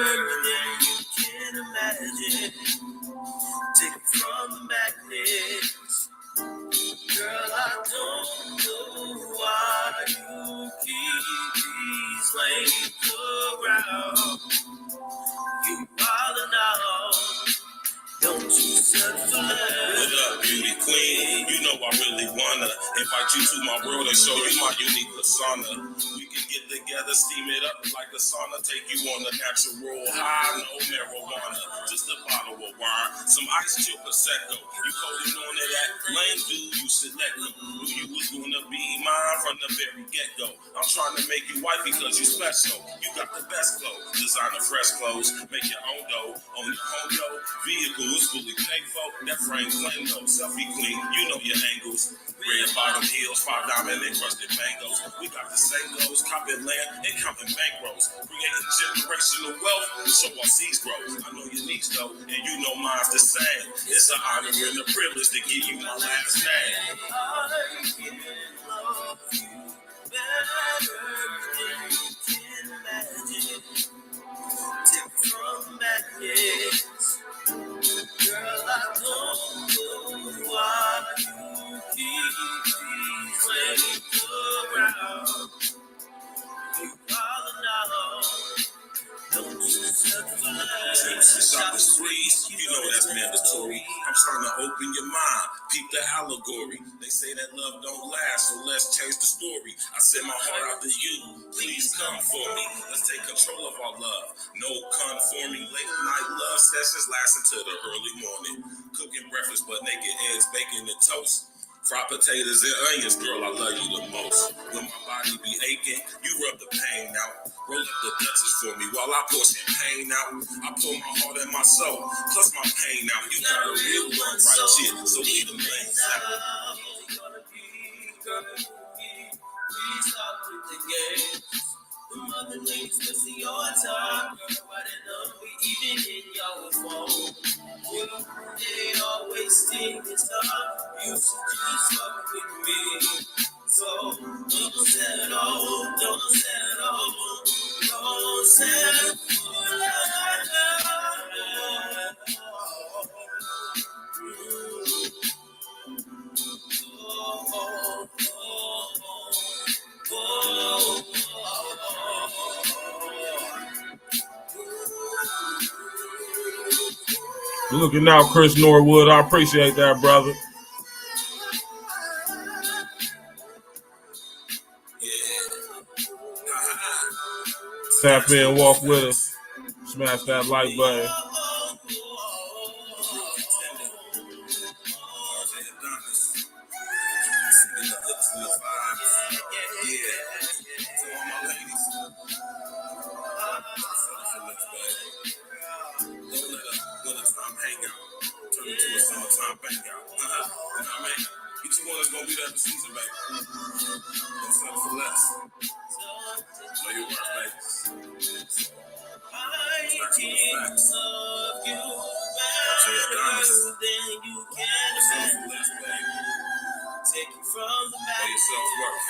than you can imagine. Take it from the magnets. Girl, I don't know why you keep these lanes around. You wildin' out. Don't you settle for less. What up, beauty queen? You know I really wanna invite you to my world and show you my unique persona. We can get together, steam it up like a sauna, take you on a natural high, no marijuana, just a bottle of wine, some ice chill prosecco. You holding on to that lame dude, you should let go. You was gonna be mine from the very get-go. I'm trying to make you white because you special. You got the best clothes, designer fresh clothes, make your own dough on your home dough. Vehicle is fully paid for, that frame claim no. Selfie queen, you know your angles. Red bottom heels, 5 diamond encrusted mangoes. We got the same goals, copping land and counting bankrolls. Creating generational wealth, so our seeds grow. I know your needs though, and you know mine's the same. It's an honor and a privilege to give you my last name. I can love you better than you can imagine. Tip from magnets. Girl, I don't know why you keep these lanes around. You wildin' out. Don't you settle for less. Trips and shopping sprees, you know that's mandatory. I'm trying to open your mind, peep the allegory. They say that love don't last, so let's change the story. I send my heart out to you, please come for me. Let's take control of our love. No conforming, late night love sessions lasting till the early morning. Cooking breakfast, but naked eggs, bacon and toast. Fried potatoes and onions, girl, I love you the most. When my body be aching, you rub the pain out. Roll up the Dutchess for me while I pour champagne out. I pour my heart and my soul, plus my pain out. You got a real one right here, so leave the lanes out. Please stop with the games. The mother lanes missing your time. Girl, why the number even in your phone? They always think it's time. You should just fuck with me. So don't settle, don't settle, don't settle for love. Looking out, Chris Norwood. I appreciate that, brother. Tap in, walk with us. Smash that like button. Gonna be there for season, baby. Don't settle for less. Know your worth, baby. I can love you better than you can imagine. Take you from the back. Know your self-worth.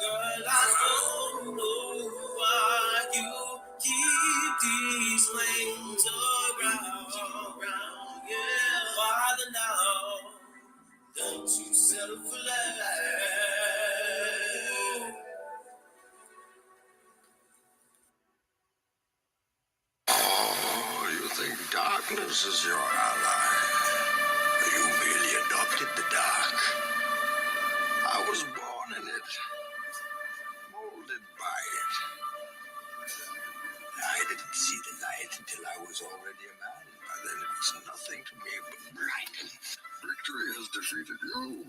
Girl, I don't know why you keep these lanes around. Yeah, why the now? Don't you settle for less. Oh, you think darkness is your ally? You merely adopted the dark. I was born in it, molded by it. I didn't see the light until I was already defeated you.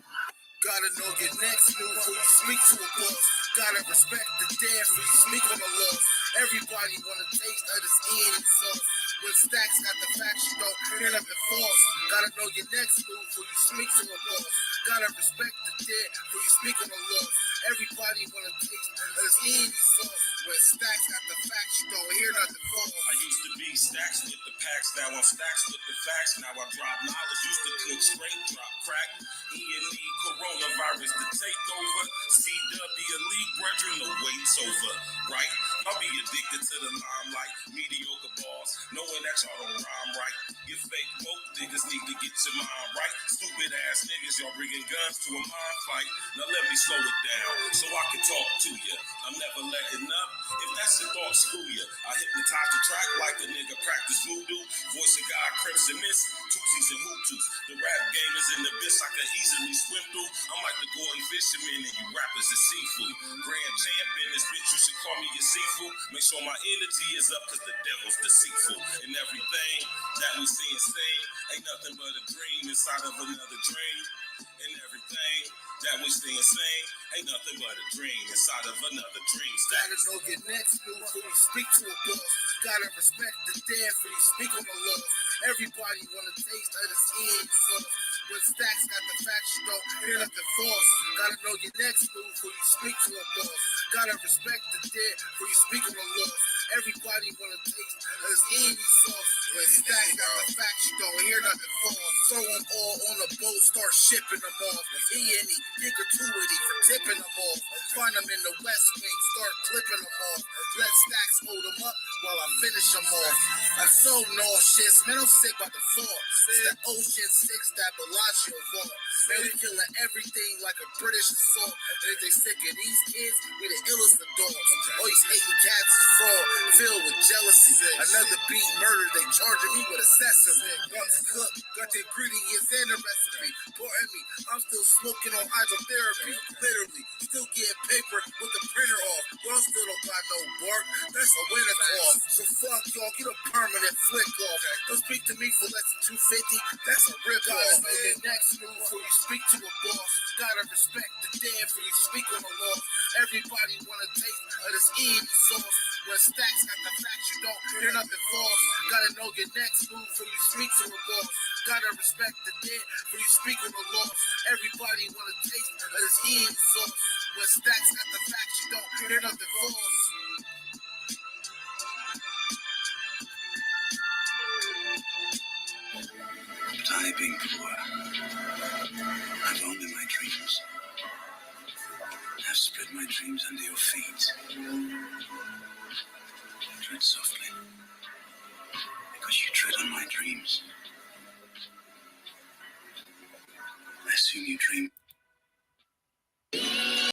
Gotta know your next move before you speak to a boss. Gotta respect the dead before you speak on the loss. Everybody wanna taste of this Ian sauce. When Stacks got the facts, you don't hear nothing false. Gotta know your next move before you speak to a boss. Gotta respect the dead before you speak on the loss. Everybody wanna taste of this Ian sauce. When Stacks got the facts, you don't hear nothing false. I used to be stacks with the packs, now I'm stacks with the facts. Now I drop knowledge, used to cook straight, drop crack. E&E, coronavirus, the takeover. CW, elite brethren, the wait's over, right? I'll be addicted to the limelight, mediocre bars, knowing that y'all don't rhyme right. You fake woke niggas need to get your mind right. Stupid ass niggas, y'all bringing guns to a mind fight. Now let me slow it down so I can talk to you. I'm never letting up. If that's your thought, screw you. I hypnotize the track like a nigga practice voodoo. Voice of God, Crimson Mist, Tootsies and Hutus. The rap game is in the abyss I can easily swim through. I'm like the Gordon Fisherman and you rappers is seafood. Grand champion, this bitch, you should call me your seafood. Make sure my energy is up cause the devil's deceitful. And everything that we see and sing ain't nothing but a dream inside of another dream. And everything that we see and sing ain't nothing but a dream inside of another dream. Gotta know your next move before you speak to a boss. Gotta respect the dead before you speak on the law. Everybody wanna taste of this Ian sauce. When Stacks got the facts, you don't hear nothing false. Gotta know your next move before you speak to a boss. Gotta respect the dead before you speak on the law. Everybody wanna taste of this Ian sauce. When Stacks got the facts, you don't hear nothing false. Throw them all on a boat, start shipping them off. E&E, get gratuity for tipping them off. Find them in the West Wing, start clipping them off. Let Stacks hold them up while I finish them off. I'm so nauseous, man, I'm sick by the thought. It's that Ocean 6, that Bellagio vault. Man, we killing everything like a British assault. And if they sick of these kids, we the illest of dogs. All these hating cats is fraud, filled with jealousy. Another beat murder, they charging me with accessory. Want to cook, got the ingredients and the recipe. Pouring me, I'm still smoking on hydrotherapy. Literally, still getting paper with the printer off. Y'all still don't got no bark, that's a winter call. So fuck y'all, get a permanent flick off. Don't speak to me for less than $250, that's a rip off. Make the next move before you speak to a boss. Gotta respect the dead before you speak on the law. Everybody wanna taste of this Ian sauce. When Stacks got the facts, you don't hear nothing false. Gotta know your next move before you speak to a boss. Gotta respect the dead before you speak on the law. Everybody wanna taste of this Ian sauce. When Stacks got the facts, you don't hear nothing false. I being poor. I've owned in my dreams. I've spread my dreams under your feet. Tread softly, because you tread on my dreams. I assume you dream.